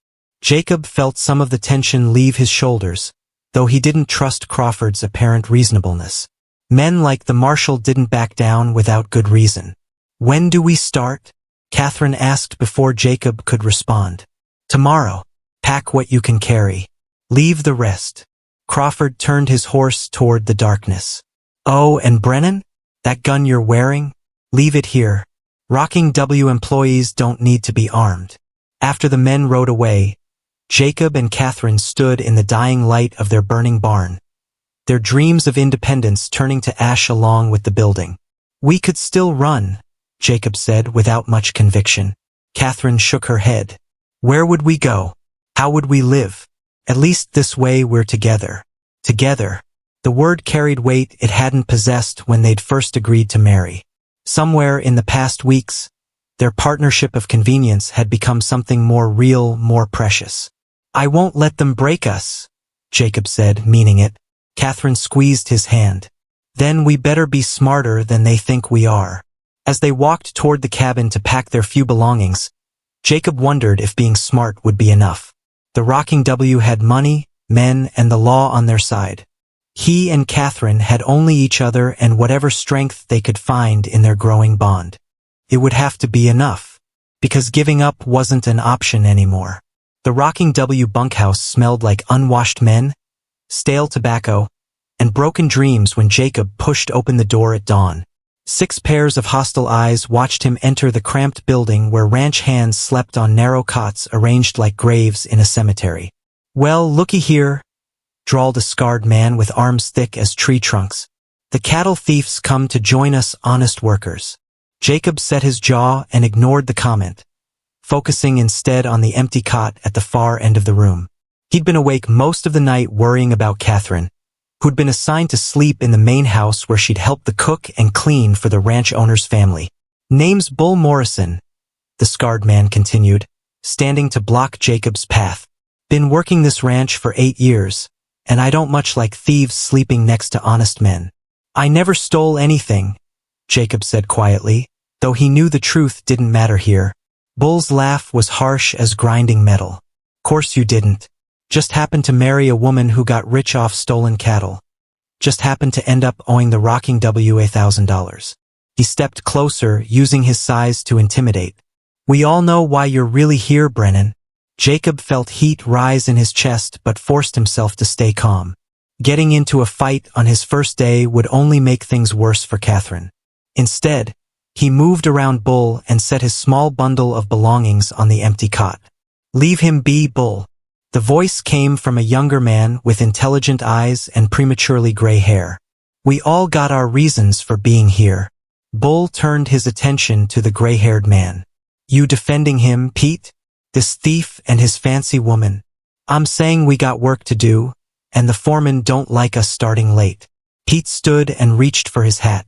Jacob felt some of the tension leave his shoulders, though he didn't trust Crawford's apparent reasonableness. Men like the marshal didn't back down without good reason. When do we start? Catherine asked before Jacob could respond. Tomorrow. Pack what you can carry. Leave the rest. Crawford turned his horse toward the darkness. Oh, and Brennan? That gun you're wearing? Leave it here. Rocking W employees don't need to be armed. After the men rode away, Jacob and Catherine stood in the dying light of their burning barn, their dreams of independence turning to ash along with the building. We could still run, Jacob said without much conviction. Catherine shook her head. Where would we go? How would we live? At least this way we're together. Together. The word carried weight it hadn't possessed when they'd first agreed to marry. Somewhere in the past weeks, their partnership of convenience had become something more real, more precious. I won't let them break us, Jacob said, meaning it. Catherine squeezed his hand. Then we better be smarter than they think we are. As they walked toward the cabin to pack their few belongings, Jacob wondered if being smart would be enough. The Rocking W had money, men, and the law on their side. He and Catherine had only each other and whatever strength they could find in their growing bond. It would have to be enough, because giving up wasn't an option anymore. The Rocking W bunkhouse smelled like unwashed men, stale tobacco, and broken dreams when Jacob pushed open the door at dawn. 6 pairs of hostile eyes watched him enter the cramped building where ranch hands slept on narrow cots arranged like graves in a cemetery. Well, looky here, drawled a scarred man with arms thick as tree trunks. The cattle thieves come to join us honest workers. Jacob set his jaw and ignored the comment, focusing instead on the empty cot at the far end of the room. He'd been awake most of the night worrying about Catherine, who'd been assigned to sleep in the main house where she'd help the cook and clean for the ranch owner's family. Name's Bull Morrison, the scarred man continued, standing to block Jacob's path. Been working this ranch for 8 years, and I don't much like thieves sleeping next to honest men. I never stole anything, Jacob said quietly, though he knew the truth didn't matter here. Bull's laugh was harsh as grinding metal. Course you didn't. Just happened to marry a woman who got rich off stolen cattle. Just happened to end up owing the Rocking W $1,000. He stepped closer, using his size to intimidate. We all know why you're really here, Brennan. Jacob felt heat rise in his chest but forced himself to stay calm. Getting into a fight on his first day would only make things worse for Catherine. Instead, he moved around Bull and set his small bundle of belongings on the empty cot. Leave him be, Bull. The voice came from a younger man with intelligent eyes and prematurely gray hair. We all got our reasons for being here. Bull turned his attention to the gray-haired man. You defending him, Pete? This thief and his fancy woman. I'm saying we got work to do, and the foreman don't like us starting late. Pete stood and reached for his hat.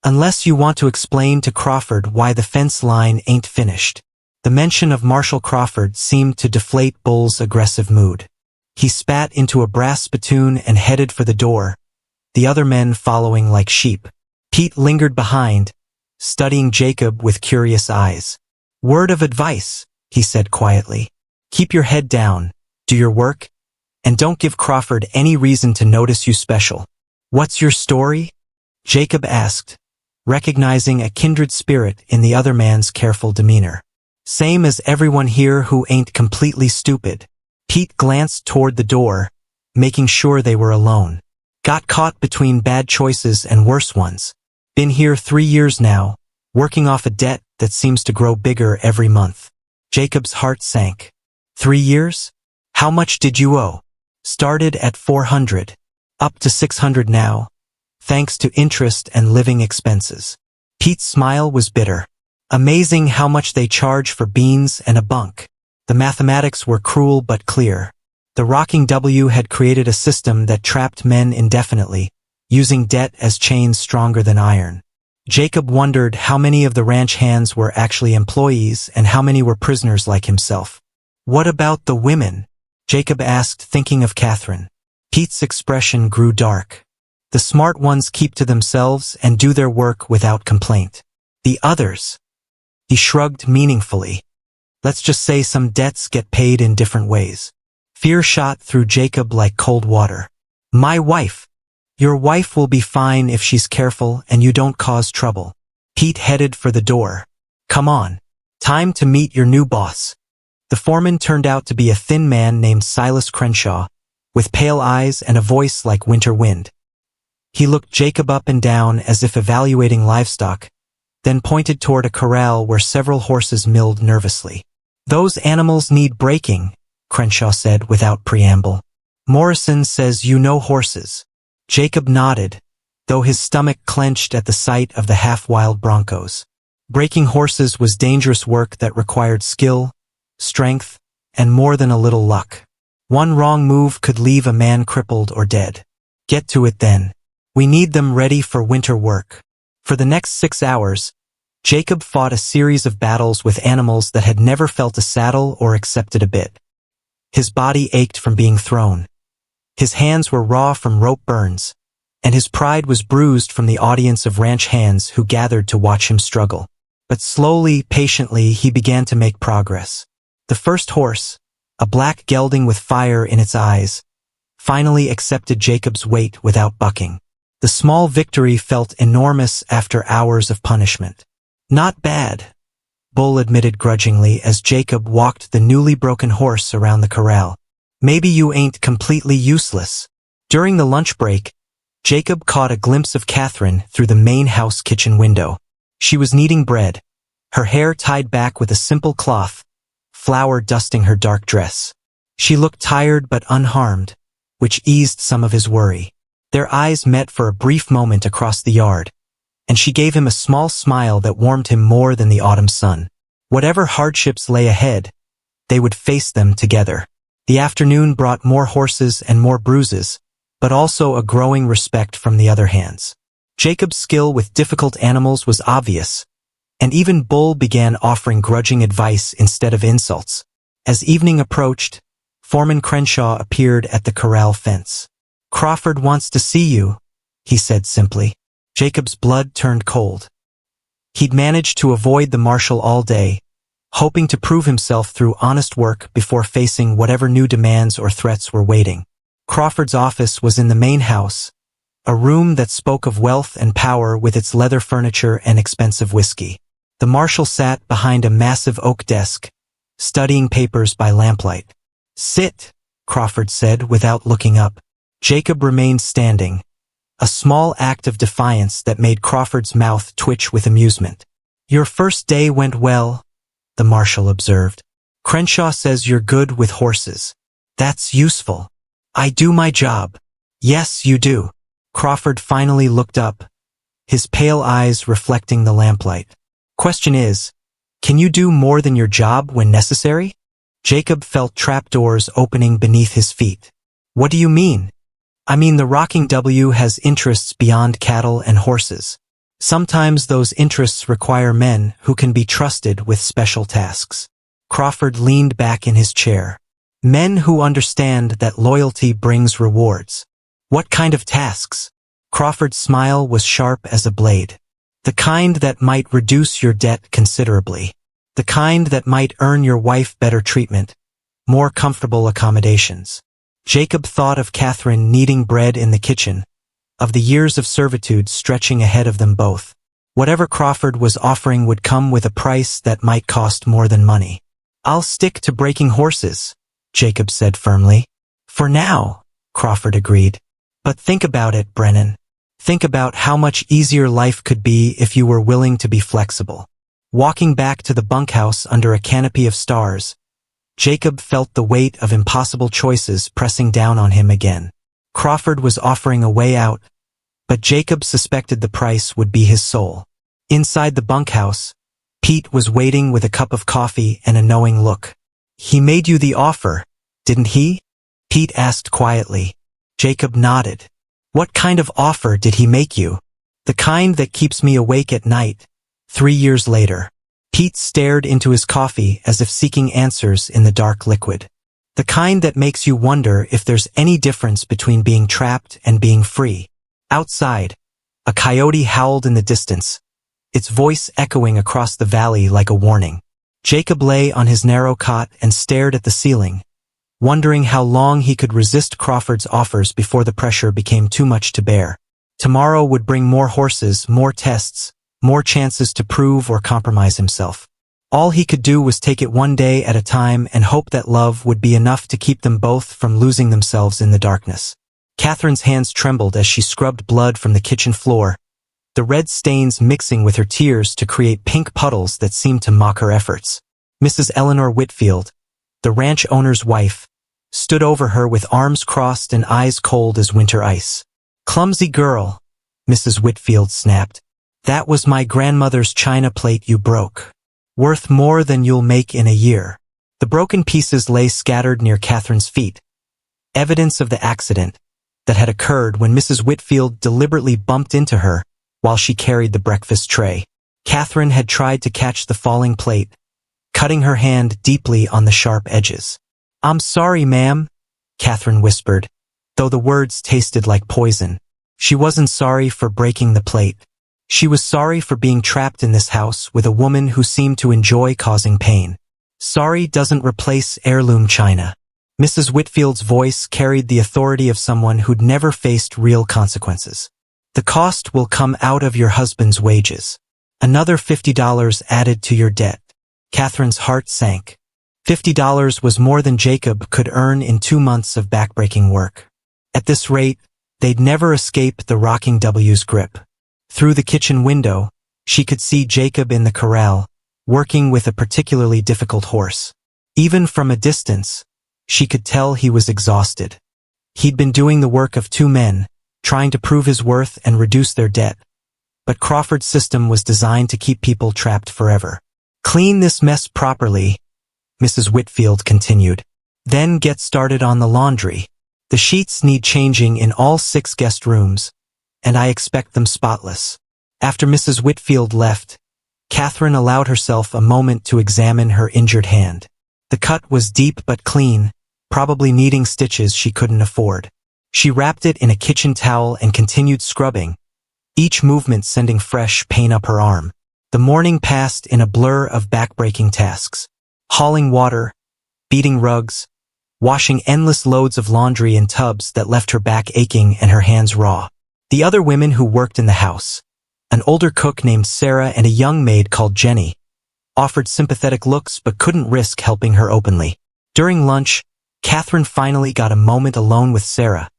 Unless you want to explain to Crawford why the fence line ain't finished. The mention of Marshall Crawford seemed to deflate Bull's aggressive mood. He spat into a brass spittoon and headed for the door, the other men following like sheep. Pete lingered behind, studying Jacob with curious eyes. "Word of advice," he said quietly. "Keep your head down, do your work, and don't give Crawford any reason to notice you special." "What's your story?" Jacob asked, recognizing a kindred spirit in the other man's careful demeanor. "Same as everyone here who ain't completely stupid." Pete glanced toward the door, making sure they were alone. "Got caught between bad choices and worse ones. Been here 3 years now, working off a debt that seems to grow bigger every month." Jacob's heart sank. 3 years? How much did you owe? "Started at 400. Up to 600 now, thanks to interest and living expenses." Pete's smile was bitter. Amazing how much they charge for beans and a bunk. The mathematics were cruel but clear. The rocking W had created a system that trapped men indefinitely, using debt as chains stronger than iron. Jacob wondered how many of the ranch hands were actually employees and how many were prisoners like himself. "What about the women?" Jacob asked, thinking of Catherine. Pete's expression grew dark. "The smart ones keep to themselves and do their work without complaint. The others?" He shrugged meaningfully. "Let's just say some debts get paid in different ways." Fear shot through Jacob like cold water. "My wife. Your wife will be fine if she's careful and you don't cause trouble." Pete headed for the door. "Come on. Time to meet your new boss." The foreman turned out to be a thin man named Silas Crenshaw, with pale eyes and a voice like winter wind. He looked Jacob up and down as if evaluating livestock, then pointed toward a corral where several horses milled nervously. "Those animals need breaking," Crenshaw said without preamble. "Morrison says you know horses." Jacob nodded, though his stomach clenched at the sight of the half-wild broncos. Breaking horses was dangerous work that required skill, strength, and more than a little luck. One wrong move could leave a man crippled or dead. "Get to it then. We need them ready for winter work." For the next 6 hours, Jacob fought a series of battles with animals that had never felt a saddle or accepted a bit. His body ached from being thrown. His hands were raw from rope burns, and his pride was bruised from the audience of ranch hands who gathered to watch him struggle. But slowly, patiently, he began to make progress. The first horse, a black gelding with fire in its eyes, finally accepted Jacob's weight without bucking. The small victory felt enormous after hours of punishment. "Not bad," Bull admitted grudgingly as Jacob walked the newly broken horse around the corral. "Maybe you ain't completely useless." During the lunch break, Jacob caught a glimpse of Catherine through the main house kitchen window. She was kneading bread, her hair tied back with a simple cloth, flour dusting her dark dress. She looked tired but unharmed, which eased some of his worry. Their eyes met for a brief moment across the yard, and she gave him a small smile that warmed him more than the autumn sun. Whatever hardships lay ahead, they would face them together. The afternoon brought more horses and more bruises, but also a growing respect from the other hands. Jacob's skill with difficult animals was obvious, and even Bull began offering grudging advice instead of insults. As evening approached, Foreman Crenshaw appeared at the corral fence. "Crawford wants to see you," he said simply. Jacob's blood turned cold. He'd managed to avoid the marshal all day, hoping to prove himself through honest work before facing whatever new demands or threats were waiting. Crawford's office was in the main house, a room that spoke of wealth and power with its leather furniture and expensive whiskey. The marshal sat behind a massive oak desk, studying papers by lamplight. "Sit," Crawford said without looking up. Jacob remained standing, a small act of defiance that made Crawford's mouth twitch with amusement. "Your first day went well," the marshal observed. "Crenshaw says you're good with horses. That's useful." "I do my job." "Yes, you do." Crawford finally looked up, his pale eyes reflecting the lamplight. "Question is, can you do more than your job when necessary?" Jacob felt trapdoors opening beneath his feet. "What do you mean?" "I mean the rocking W has interests beyond cattle and horses. Sometimes those interests require men who can be trusted with special tasks. Crawford leaned back in his chair. Men who understand that loyalty brings rewards. What kind of tasks? Crawford's smile was sharp as a blade. The kind that might reduce your debt considerably. The kind that might earn your wife better treatment, more comfortable accommodations. Jacob thought of Catherine kneading bread in the kitchen, of the years of servitude stretching ahead of them both. Whatever Crawford was offering would come with a price that might cost more than money. "I'll stick to breaking horses," Jacob said firmly. "For now," Crawford agreed. "But think about it, Brennan. Think about how much easier life could be if you were willing to be flexible." Walking back to the bunkhouse under a canopy of stars, Jacob felt the weight of impossible choices pressing down on him again. Crawford was offering a way out, but Jacob suspected the price would be his soul. Inside the bunkhouse, Pete was waiting with a cup of coffee and a knowing look. "He made you the offer, didn't he?" Pete asked quietly. Jacob nodded. "What kind of offer did he make you?" "The kind that keeps me awake at night." 3 years later, Pete stared into his coffee as if seeking answers in the dark liquid. "The kind that makes you wonder if there's any difference between being trapped and being free." Outside, a coyote howled in the distance, its voice echoing across the valley like a warning. Jacob lay on his narrow cot and stared at the ceiling, wondering how long he could resist Crawford's offers before the pressure became too much to bear. Tomorrow would bring more horses, more tests, more chances to prove or compromise himself. All he could do was take it one day at a time and hope that love would be enough to keep them both from losing themselves in the darkness. Catherine's hands trembled as she scrubbed blood from the kitchen floor, the red stains mixing with her tears to create pink puddles that seemed to mock her efforts. Mrs. Eleanor Whitfield, the ranch owner's wife, stood over her with arms crossed and eyes cold as winter ice. "Clumsy girl," Mrs. Whitfield snapped. "That was my grandmother's china plate you broke. Worth more than you'll make in a year." The broken pieces lay scattered near Catherine's feet, evidence of the accident that had occurred when Mrs. Whitfield deliberately bumped into her while she carried the breakfast tray. Catherine had tried to catch the falling plate, cutting her hand deeply on the sharp edges. "I'm sorry, ma'am," Catherine whispered, though the words tasted like poison. She wasn't sorry for breaking the plate. She was sorry for being trapped in this house with a woman who seemed to enjoy causing pain. Sorry doesn't replace heirloom china. Mrs. Whitfield's voice carried the authority of someone who'd never faced real consequences. "The cost will come out of your husband's wages. Another $50 added to your debt." Catherine's heart sank. $50 was more than Jacob could earn in 2 months of backbreaking work. At this rate, they'd never escape the rocking W's grip. Through the kitchen window, she could see Jacob in the corral, working with a particularly difficult horse. Even from a distance, she could tell he was exhausted. He'd been doing the work of 2 men, trying to prove his worth and reduce their debt. But Crawford's system was designed to keep people trapped forever. "Clean this mess properly," Mrs. Whitfield continued. "Then get started on the laundry. The sheets need changing in all 6 guest rooms, and I expect them spotless." After Mrs. Whitfield left, Catherine allowed herself a moment to examine her injured hand. The cut was deep but clean, probably needing stitches she couldn't afford. She wrapped it in a kitchen towel and continued scrubbing, each movement sending fresh pain up her arm. The morning passed in a blur of backbreaking tasks. Hauling water, beating rugs, washing endless loads of laundry in tubs that left her back aching and her hands raw. The other women who worked in the house, an older cook named Sarah and a young maid called Jenny, offered sympathetic looks but couldn't risk helping her openly. During lunch, Catherine finally got a moment alone with Sarah,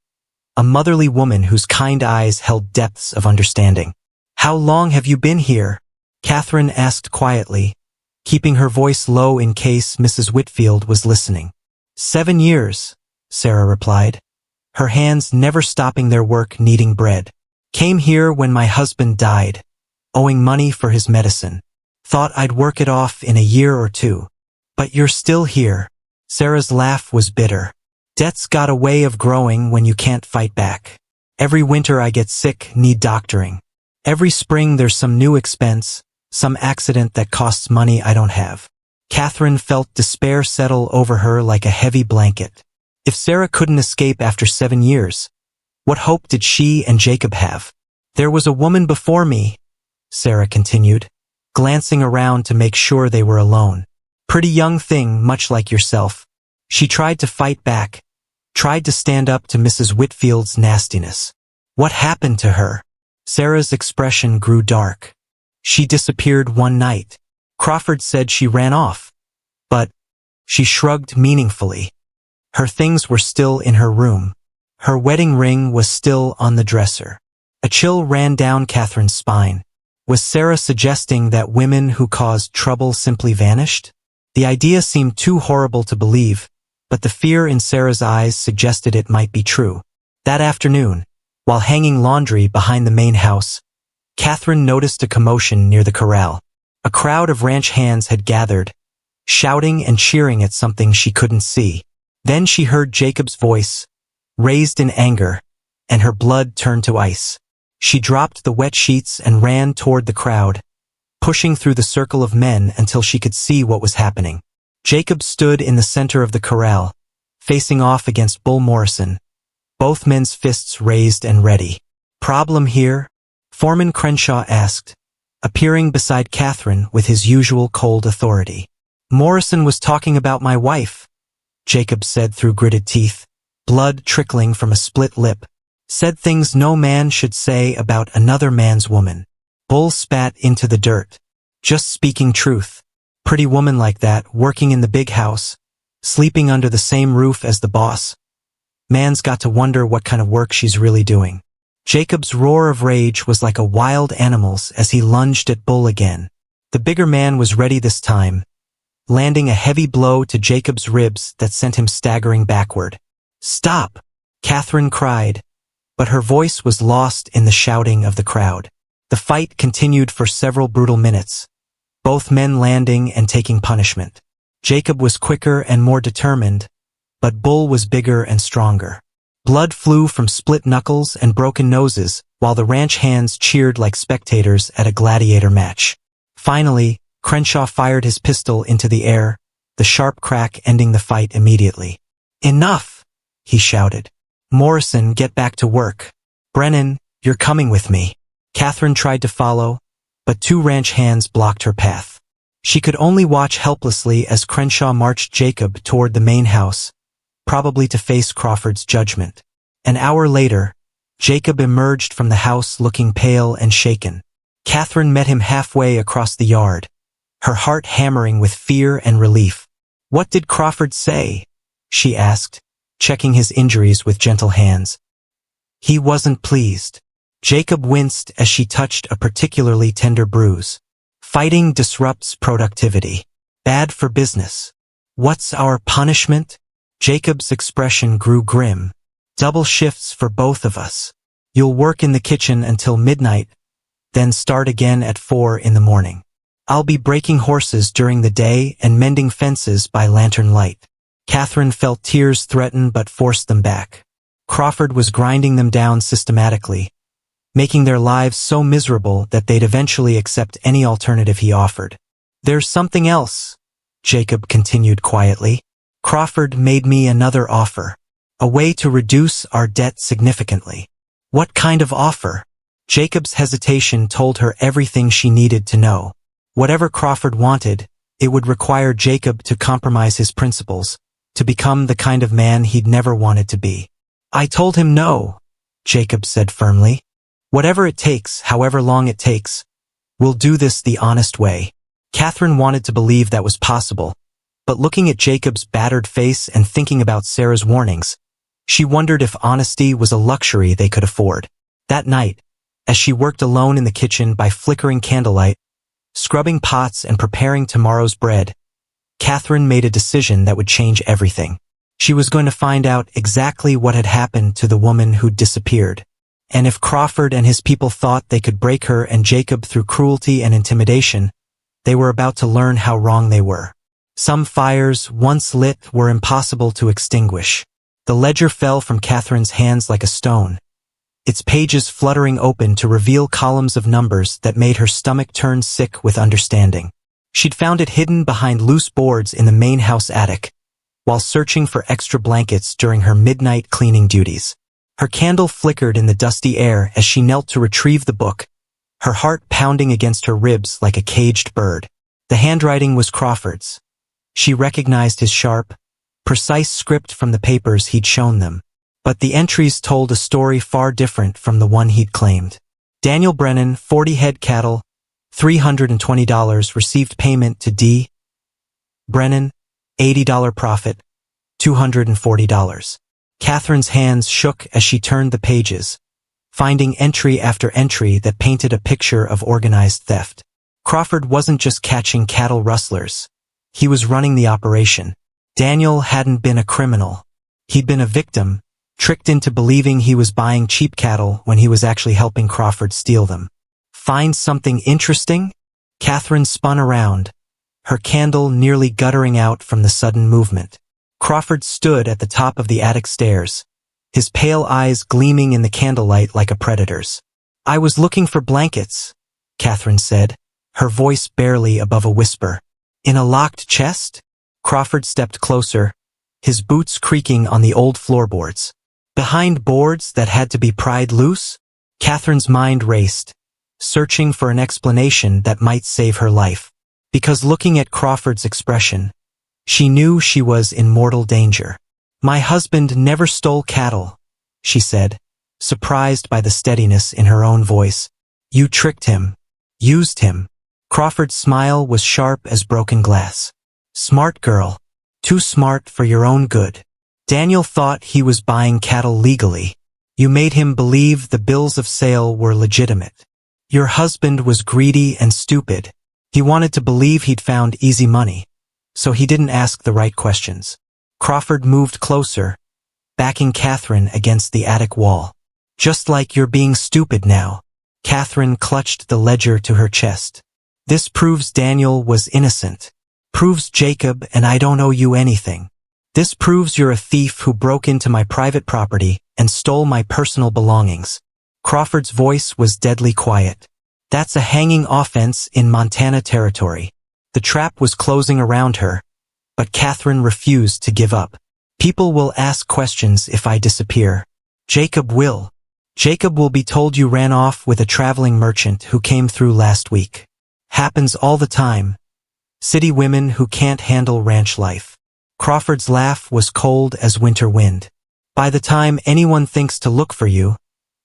a motherly woman whose kind eyes held depths of understanding. "How long have you been here?" Catherine asked quietly, keeping her voice low in case Mrs. Whitfield was listening. 7 years, Sarah replied, her hands never stopping their work kneading bread. "Came here when my husband died, owing money for his medicine. Thought I'd work it off in a year or 2. But you're still here." Sarah's laugh was bitter. "Debt's got a way of growing when you can't fight back. Every winter I get sick, need doctoring. Every spring there's some new expense, some accident that costs money I don't have. Catherine felt despair settle over her like a heavy blanket. If Sarah couldn't escape after 7 years, what hope did she and Jacob have? There was a woman before me, Sarah continued, glancing around to make sure they were alone. Pretty young thing, much like yourself. She tried to fight back, tried to stand up to Mrs. Whitfield's nastiness. What happened to her? Sarah's expression grew dark. She disappeared one night. Crawford said she ran off. But she shrugged meaningfully. Her things were still in her room. Her wedding ring was still on the dresser. A chill ran down Catherine's spine. Was Sarah suggesting that women who caused trouble simply vanished? The idea seemed too horrible to believe, but the fear in Sarah's eyes suggested it might be true. That afternoon, while hanging laundry behind the main house, Catherine noticed a commotion near the corral. A crowd of ranch hands had gathered, shouting and cheering at something she couldn't see. Then she heard Jacob's voice, raised in anger, and her blood turned to ice. She dropped the wet sheets and ran toward the crowd, pushing through the circle of men until she could see what was happening. Jacob stood in the center of the corral, facing off against Bull Morrison, both men's fists raised and ready. Problem here? Foreman Crenshaw asked, appearing beside Catherine with his usual cold authority. Morrison was talking about my wife, Jacob said through gritted teeth, blood trickling from a split lip. Said things no man should say about another man's woman. Bull spat into the dirt. Just speaking truth. Pretty woman like that, working in the big house, sleeping under the same roof as the boss. Man's got to wonder what kind of work she's really doing. Jacob's roar of rage was like a wild animal's as he lunged at Bull again. The bigger man was ready this time, landing a heavy blow to Jacob's ribs that sent him staggering backward. Stop! Catherine cried, but her voice was lost in the shouting of the crowd. The fight continued for several brutal minutes, both men landing and taking punishment. Jacob was quicker and more determined, but Bull was bigger and stronger. Blood flew from split knuckles and broken noses, while the ranch hands cheered like spectators at a gladiator match. Finally, Crenshaw fired his pistol into the air, the sharp crack ending the fight immediately. Enough! He shouted. Morrison, get back to work. Brennan, you're coming with me. Catherine tried to follow, but 2 ranch hands blocked her path. She could only watch helplessly as Crenshaw marched Jacob toward the main house, probably to face Crawford's judgment. An hour later, Jacob emerged from the house looking pale and shaken. Catherine met him halfway across the yard, her heart hammering with fear and relief. What did Crawford say? She asked, checking his injuries with gentle hands. He wasn't pleased. Jacob winced as she touched a particularly tender bruise. Fighting disrupts productivity. Bad for business. What's our punishment? Jacob's expression grew grim. Double shifts for both of us. You'll work in the kitchen until midnight, then start again at 4 in the morning. I'll be breaking horses during the day and mending fences by lantern light. Catherine felt tears threaten but forced them back. Crawford was grinding them down systematically, making their lives so miserable that they'd eventually accept any alternative he offered. There's something else, Jacob continued quietly. Crawford made me another offer. A way to reduce our debt significantly. What kind of offer? Jacob's hesitation told her everything she needed to know. Whatever Crawford wanted, it would require Jacob to compromise his principles, to become the kind of man he'd never wanted to be. I told him no, Jacob said firmly. Whatever it takes, however long it takes, we'll do this the honest way. Catherine wanted to believe that was possible, but looking at Jacob's battered face and thinking about Sarah's warnings, she wondered if honesty was a luxury they could afford. That night, as she worked alone in the kitchen by flickering candlelight, scrubbing pots and preparing tomorrow's bread, Catherine made a decision that would change everything. She was going to find out exactly what had happened to the woman who'd disappeared. And if Crawford and his people thought they could break her and Jacob through cruelty and intimidation, they were about to learn how wrong they were. Some fires, once lit, were impossible to extinguish. The ledger fell from Catherine's hands like a stone, its pages fluttering open to reveal columns of numbers that made her stomach turn sick with understanding. She'd found it hidden behind loose boards in the main house attic, while searching for extra blankets during her midnight cleaning duties. Her candle flickered in the dusty air as she knelt to retrieve the book, her heart pounding against her ribs like a caged bird. The handwriting was Crawford's. She recognized his sharp, precise script from the papers he'd shown them. But the entries told a story far different from the one he'd claimed. Daniel Brennan, 40 head cattle, $320, received payment to D. Brennan, $80 profit, $240. Catherine's hands shook as she turned the pages, finding entry after entry that painted a picture of organized theft. Crawford wasn't just catching cattle rustlers. He was running the operation. Daniel hadn't been a criminal. He'd been a victim, tricked into believing he was buying cheap cattle when he was actually helping Crawford steal them. Find something interesting? Catherine spun around, her candle nearly guttering out from the sudden movement. Crawford stood at the top of the attic stairs, his pale eyes gleaming in the candlelight like a predator's. I was looking for blankets, Catherine said, her voice barely above a whisper. In a locked chest? Crawford stepped closer, his boots creaking on the old floorboards. Behind boards that had to be pried loose? Catherine's mind raced, searching for an explanation that might save her life. Because looking at Crawford's expression, she knew she was in mortal danger. My husband never stole cattle, she said, surprised by the steadiness in her own voice. You tricked him. Used him. Crawford's smile was sharp as broken glass. Smart girl. Too smart for your own good. Daniel thought he was buying cattle legally. You made him believe the bills of sale were legitimate. Your husband was greedy and stupid. He wanted to believe he'd found easy money, so he didn't ask the right questions. Crawford moved closer, backing Catherine against the attic wall. Just like you're being stupid now. Catherine clutched the ledger to her chest. This proves Daniel was innocent. Proves Jacob and I don't owe you anything. This proves you're a thief who broke into my private property and stole my personal belongings. Crawford's voice was deadly quiet. That's a hanging offense in Montana territory. The trap was closing around her, but Catherine refused to give up. People will ask questions if I disappear. Jacob will. Jacob will be told you ran off with a traveling merchant who came through last week. Happens all the time. City women who can't handle ranch life. Crawford's laugh was cold as winter wind. By the time anyone thinks to look for you,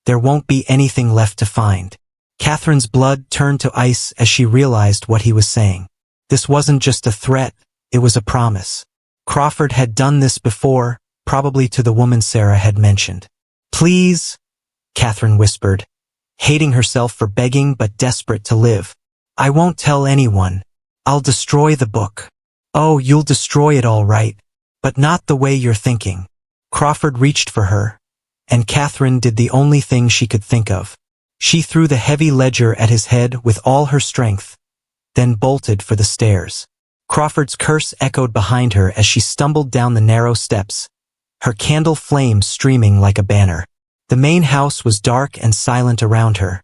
there won't be anything left to find. Catherine's blood turned to ice as she realized what he was saying. This wasn't just a threat, it was a promise. Crawford had done this before, probably to the woman Sarah had mentioned. Please, Catherine whispered, hating herself for begging but desperate to live. I won't tell anyone. I'll destroy the book. Oh, you'll destroy it all right, but not the way you're thinking. Crawford reached for her, and Catherine did the only thing she could think of. She threw the heavy ledger at his head with all her strength, then bolted for the stairs. Crawford's curse echoed behind her as she stumbled down the narrow steps, her candle flame streaming like a banner. The main house was dark and silent around her,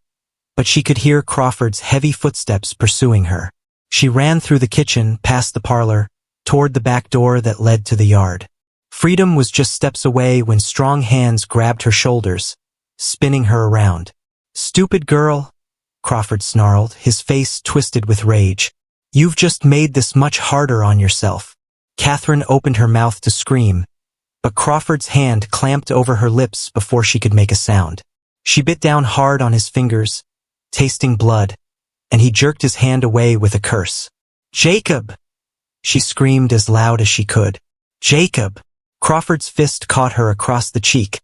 but she could hear Crawford's heavy footsteps pursuing her. She ran through the kitchen, past the parlor, toward the back door that led to the yard. Freedom was just steps away when strong hands grabbed her shoulders, spinning her around. Stupid girl, Crawford snarled, his face twisted with rage. You've just made this much harder on yourself. Catherine opened her mouth to scream, but Crawford's hand clamped over her lips before she could make a sound. She bit down hard on his fingers, tasting blood, and he jerked his hand away with a curse. Jacob! She screamed as loud as she could. Jacob! Crawford's fist caught her across the cheek,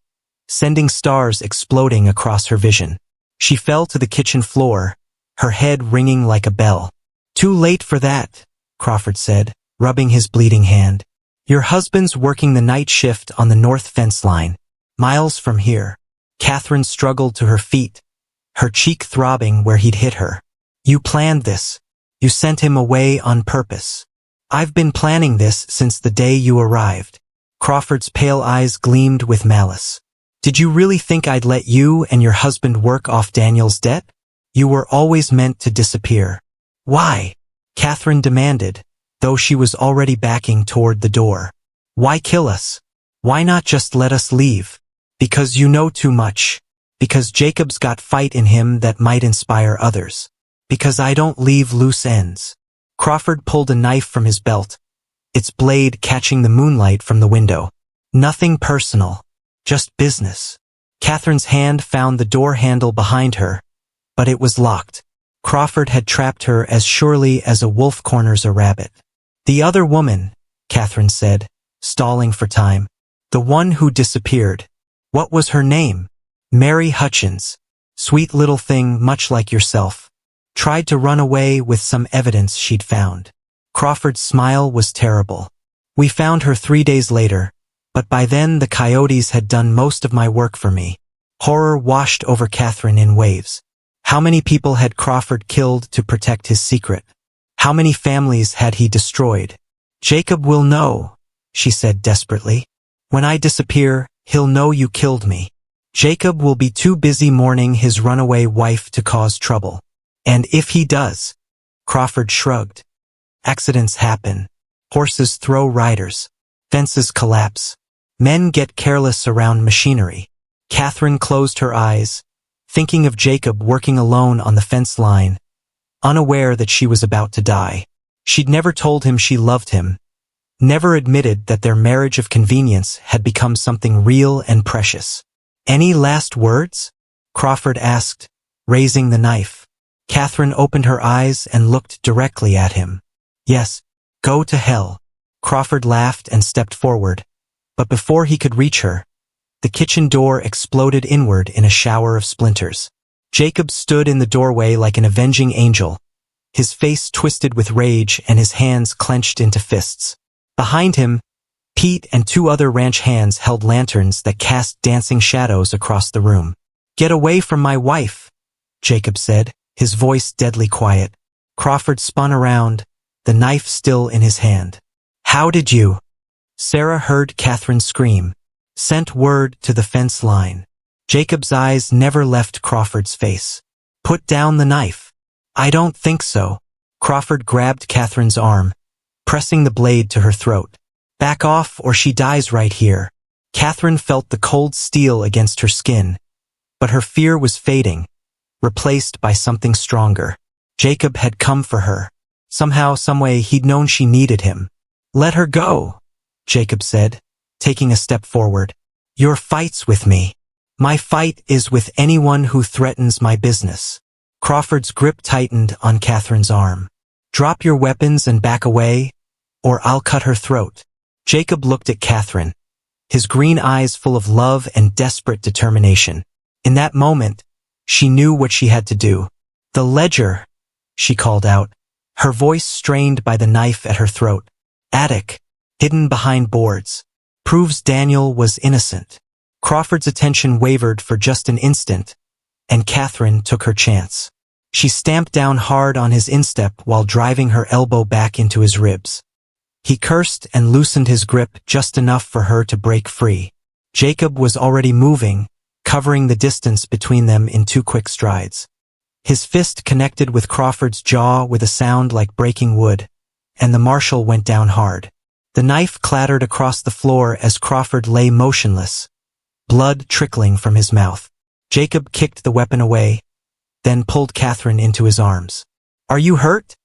sending stars exploding across her vision. She fell to the kitchen floor, her head ringing like a bell. Too late for that, Crawford said, rubbing his bleeding hand. Your husband's working the night shift on the north fence line, miles from here. Catherine struggled to her feet, her cheek throbbing where he'd hit her. You planned this. You sent him away on purpose. I've been planning this since the day you arrived. Crawford's pale eyes gleamed with malice. Did you really think I'd let you and your husband work off Daniel's debt? You were always meant to disappear. Why? Catherine demanded, though she was already backing toward the door. Why kill us? Why not just let us leave? Because you know too much. Because Jacob's got fight in him that might inspire others. Because I don't leave loose ends. Crawford pulled a knife from his belt, its blade catching the moonlight from the window. Nothing personal. Just business. Catherine's hand found the door handle behind her, but it was locked. Crawford had trapped her as surely as a wolf corners a rabbit. The other woman, Catherine said, stalling for time. The one who disappeared. What was her name? Mary Hutchins. Sweet little thing much like yourself. Tried to run away with some evidence she'd found. Crawford's smile was terrible. We found her 3 days later, but by then the coyotes had done most of my work for me. Horror washed over Catherine in waves. How many people had Crawford killed to protect his secret? How many families had he destroyed? Jacob will know, she said desperately. When I disappear, he'll know you killed me. Jacob will be too busy mourning his runaway wife to cause trouble. And if he does, Crawford shrugged. Accidents happen. Horses throw riders. Fences collapse. Men get careless around machinery. Catherine closed her eyes, thinking of Jacob working alone on the fence line, unaware that she was about to die. She'd never told him she loved him, never admitted that their marriage of convenience had become something real and precious. Any last words? Crawford asked, raising the knife. Catherine opened her eyes and looked directly at him. Yes, go to hell. Crawford laughed and stepped forward, but before he could reach her, the kitchen door exploded inward in a shower of splinters. Jacob stood in the doorway like an avenging angel, his face twisted with rage and his hands clenched into fists. Behind him, Pete and 2 other ranch hands held lanterns that cast dancing shadows across the room. Get away from my wife, Jacob said, his voice deadly quiet. Crawford spun around, the knife still in his hand. How did you? Sarah heard Catherine scream. Sent word to the fence line. Jacob's eyes never left Crawford's face. Put down the knife. I don't think so. Crawford grabbed Catherine's arm, pressing the blade to her throat. Back off or she dies right here. Catherine felt the cold steel against her skin, but her fear was fading, replaced by something stronger. Jacob had come for her. Somehow, someway, he'd known she needed him. Let her go, Jacob said, taking a step forward. Your fight's with me. My fight is with anyone who threatens my business. Crawford's grip tightened on Catherine's arm. Drop your weapons and back away, or I'll cut her throat. Jacob looked at Catherine, his green eyes full of love and desperate determination. In that moment, she knew what she had to do. The ledger, she called out, her voice strained by the knife at her throat. Attic, hidden behind boards, proves Daniel was innocent. Crawford's attention wavered for just an instant, and Catherine took her chance. She stamped down hard on his instep while driving her elbow back into his ribs. He cursed and loosened his grip just enough for her to break free. Jacob was already moving, covering the distance between them in 2 quick strides. His fist connected with Crawford's jaw with a sound like breaking wood, and the marshal went down hard. The knife clattered across the floor as Crawford lay motionless, blood trickling from his mouth. Jacob kicked the weapon away, then pulled Catherine into his arms. Are you hurt?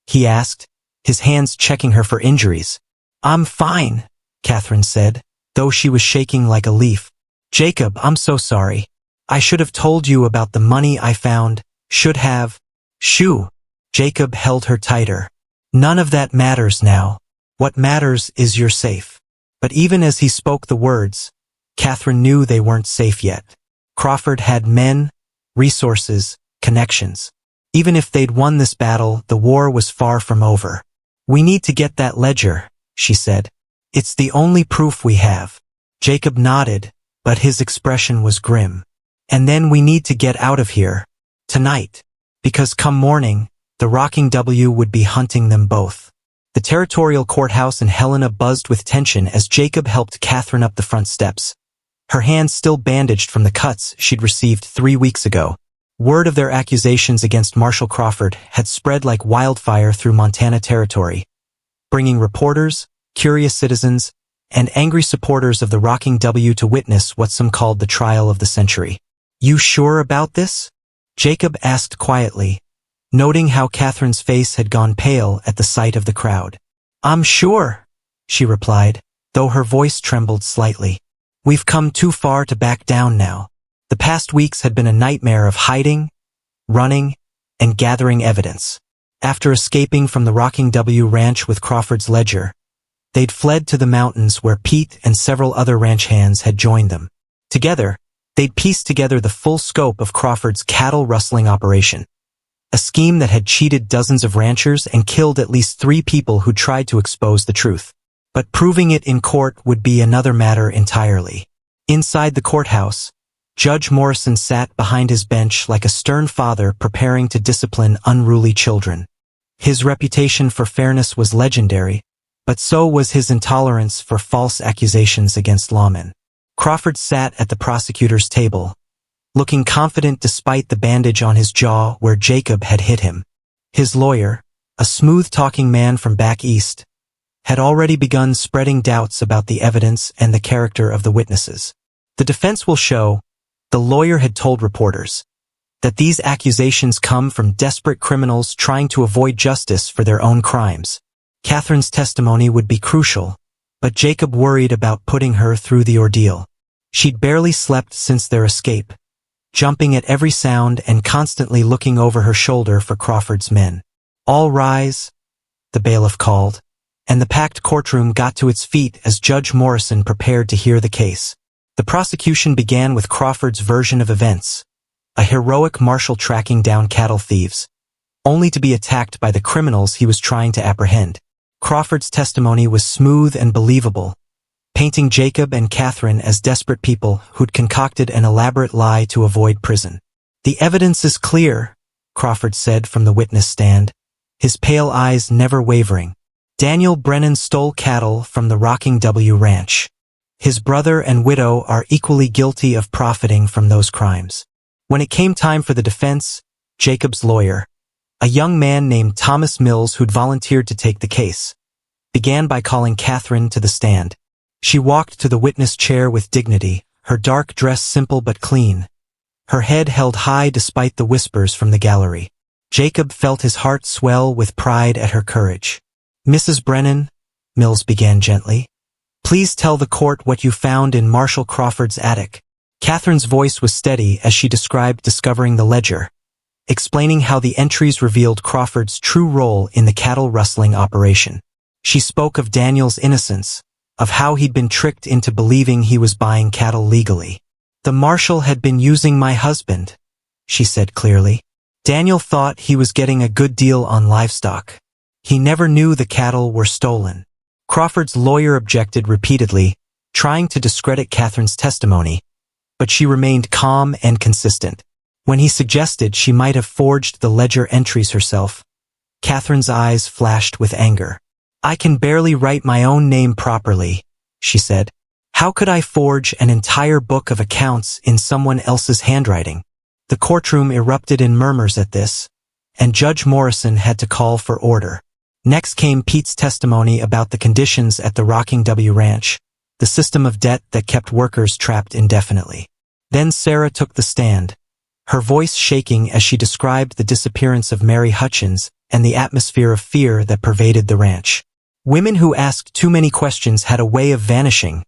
He asked, his hands checking her for injuries. I'm fine, Catherine said, though she was shaking like a leaf. Jacob, I'm so sorry. I should have told you about the money I found. Should have. Shoo. Jacob held her tighter. None of that matters now. What matters is you're safe. But even as he spoke the words, Catherine knew they weren't safe yet. Crawford had men, resources, connections. Even if they'd won this battle, the war was far from over. We need to get that ledger, she said. It's the only proof we have. Jacob nodded, but his expression was grim. And then we need to get out of here. Tonight. Because come morning, the Rocking W would be hunting them both. The territorial courthouse in Helena buzzed with tension as Jacob helped Catherine up the front steps, her hands still bandaged from the cuts she'd received 3 weeks ago. Word of their accusations against Marshall Crawford had spread like wildfire through Montana territory, bringing reporters, curious citizens, and angry supporters of the Rocking W to witness what some called the trial of the century. "You sure about this?" Jacob asked quietly, noting how Catherine's face had gone pale at the sight of the crowd. "I'm sure," she replied, though her voice trembled slightly. "We've come too far to back down now." The past weeks had been a nightmare of hiding, running, and gathering evidence. After escaping from the Rocking W ranch with Crawford's ledger, they'd fled to the mountains where Pete and several other ranch hands had joined them. Together, they'd pieced together the full scope of Crawford's cattle rustling operation, a scheme that had cheated dozens of ranchers and killed at least 3 people who tried to expose the truth. But proving it in court would be another matter entirely. Inside the courthouse, Judge Morrison sat behind his bench like a stern father preparing to discipline unruly children. His reputation for fairness was legendary, but so was his intolerance for false accusations against lawmen. Crawford sat at the prosecutor's table, looking confident despite the bandage on his jaw where Jacob had hit him. His lawyer, a smooth-talking man from back east, had already begun spreading doubts about the evidence and the character of the witnesses. "The defense will show," the lawyer had told reporters, "that these accusations come from desperate criminals trying to avoid justice for their own crimes." Catherine's testimony would be crucial, but Jacob worried about putting her through the ordeal. She'd barely slept since their escape, jumping at every sound and constantly looking over her shoulder for Crawford's men. "All rise," the bailiff called, and the packed courtroom got to its feet as Judge Morrison prepared to hear the case. The prosecution began with Crawford's version of events, a heroic marshal tracking down cattle thieves, only to be attacked by the criminals he was trying to apprehend. Crawford's testimony was smooth and believable, painting Jacob and Catherine as desperate people who'd concocted an elaborate lie to avoid prison. "The evidence is clear," Crawford said from the witness stand, his pale eyes never wavering. "Daniel Brennan stole cattle from the Rocking W ranch. His brother and widow are equally guilty of profiting from those crimes." When it came time for the defense, Jacob's lawyer, a young man named Thomas Mills who'd volunteered to take the case, began by calling Catherine to the stand. She walked to the witness chair with dignity, her dark dress simple but clean, her head held high despite the whispers from the gallery. Jacob felt his heart swell with pride at her courage. "Mrs. Brennan," Mills began gently, "please tell the court what you found in Marshall Crawford's attic." Catherine's voice was steady as she described discovering the ledger, explaining how the entries revealed Crawford's true role in the cattle rustling operation. She spoke of Daniel's innocence, of how he'd been tricked into believing he was buying cattle legally. "The marshal had been using my husband," she said clearly. "Daniel thought he was getting a good deal on livestock. He never knew the cattle were stolen." Crawford's lawyer objected repeatedly, trying to discredit Catherine's testimony, but she remained calm and consistent. When he suggested she might have forged the ledger entries herself, Catherine's eyes flashed with anger. "I can barely write my own name properly," she said. "How could I forge an entire book of accounts in someone else's handwriting?" The courtroom erupted in murmurs at this, and Judge Morrison had to call for order. Next came Pete's testimony about the conditions at the Rocking W ranch, the system of debt that kept workers trapped indefinitely. Then Sarah took the stand, her voice shaking as she described the disappearance of Mary Hutchins and the atmosphere of fear that pervaded the ranch. "Women who asked too many questions had a way of vanishing,"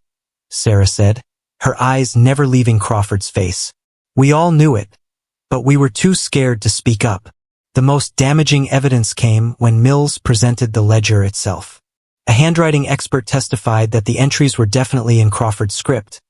Sarah said, her eyes never leaving Crawford's face. "We all knew it, but we were too scared to speak up." The most damaging evidence came when Mills presented the ledger itself. A handwriting expert testified that the entries were definitely in Crawford's script,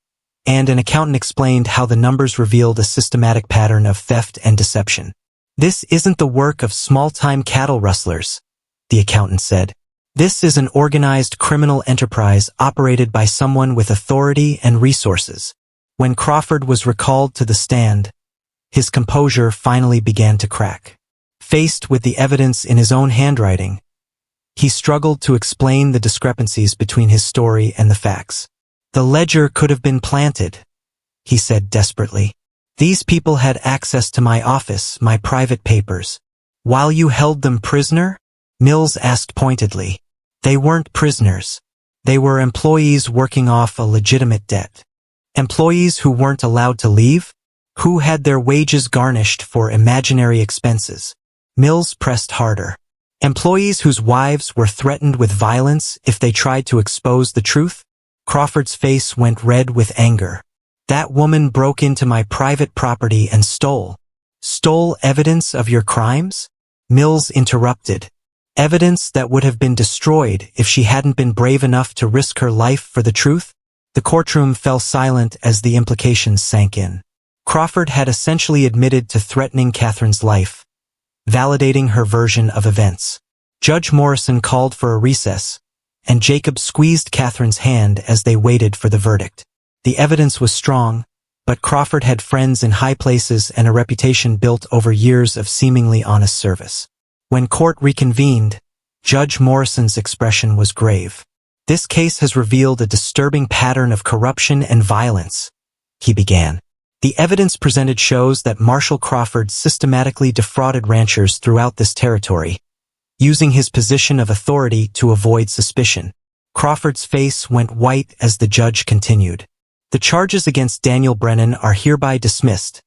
and an accountant explained how the numbers revealed a systematic pattern of theft and deception. "This isn't the work of small-time cattle rustlers," the accountant said. "This is an organized criminal enterprise operated by someone with authority and resources." When Crawford was recalled to the stand, his composure finally began to crack. Faced with the evidence in his own handwriting, he struggled to explain the discrepancies between his story and the facts. "The ledger could have been planted," he said desperately. These people had access to my office, my private papers. While you held them prisoner? Mills asked pointedly. They weren't prisoners. They were employees working off a legitimate debt. Employees who weren't allowed to leave? Who had their wages garnished for imaginary expenses? Mills pressed harder. Employees whose wives were threatened with violence if they tried to expose the truth? Crawford's face went red with anger. That woman broke into my private property and stole evidence of your crimes? Mills interrupted. Evidence that would have been destroyed if she hadn't been brave enough to risk her life for the truth? The courtroom fell silent as the implications sank in. Crawford had essentially admitted to threatening Catherine's life, validating her version of events. Judge Morrison called for a recess, and Jacob squeezed Catherine's hand as they waited for the verdict. The evidence was strong, but Crawford had friends in high places and a reputation built over years of seemingly honest service. When court reconvened, Judge Morrison's expression was grave. This case has revealed a disturbing pattern of corruption and violence, he began. The evidence presented shows that Marshall Crawford systematically defrauded ranchers throughout this territory, using his position of authority to avoid suspicion. Crawford's face went white as the judge continued. The charges against Daniel Brennan are hereby dismissed,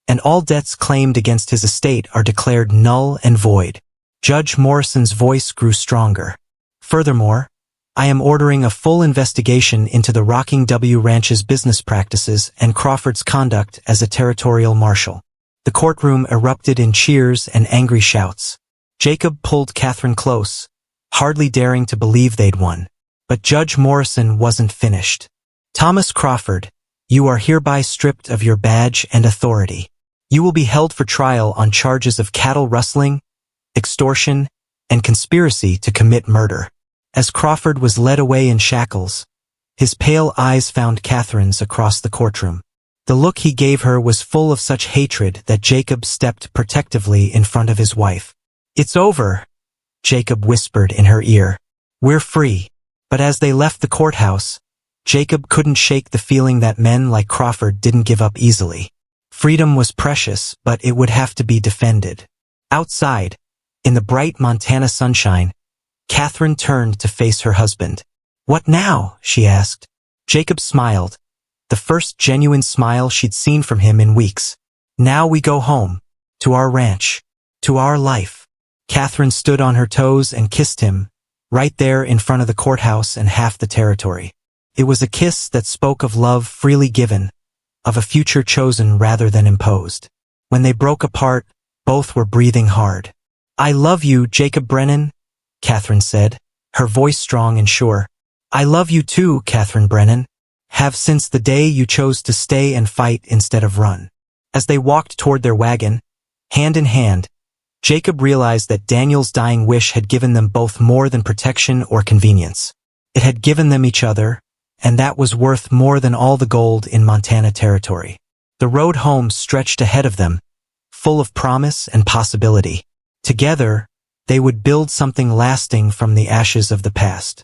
and all debts claimed against his estate are declared null and void. Judge Morrison's voice grew stronger. Furthermore, I am ordering a full investigation into the Rocking W Ranch's business practices and Crawford's conduct as a territorial marshal. The courtroom erupted in cheers and angry shouts. Jacob pulled Catherine close, hardly daring to believe they'd won. But Judge Morrison wasn't finished. Thomas Crawford, you are hereby stripped of your badge and authority. You will be held for trial on charges of cattle rustling, extortion, and conspiracy to commit murder. As Crawford was led away in shackles, his pale eyes found Catherine's across the courtroom. The look he gave her was full of such hatred that Jacob stepped protectively in front of his wife. It's over, Jacob whispered in her ear. We're free. But as they left the courthouse, Jacob couldn't shake the feeling that men like Crawford didn't give up easily. Freedom was precious, but it would have to be defended. Outside, in the bright Montana sunshine, Catherine turned to face her husband. What now? She asked. Jacob smiled, the first genuine smile she'd seen from him in weeks. Now we go home, to our ranch, to our life. Catherine stood on her toes and kissed him, right there in front of the courthouse and half the territory. It was a kiss that spoke of love freely given, of a future chosen rather than imposed. When they broke apart, both were breathing hard. I love you, Jacob Brennan, Catherine said, her voice strong and sure. I love you too, Catherine Brennan. Have since the day you chose to stay and fight instead of run. As they walked toward their wagon, hand in hand, Jacob realized that Daniel's dying wish had given them both more than protection or convenience. It had given them each other, and that was worth more than all the gold in Montana territory. The road home stretched ahead of them, full of promise and possibility. Together, they would build something lasting from the ashes of the past.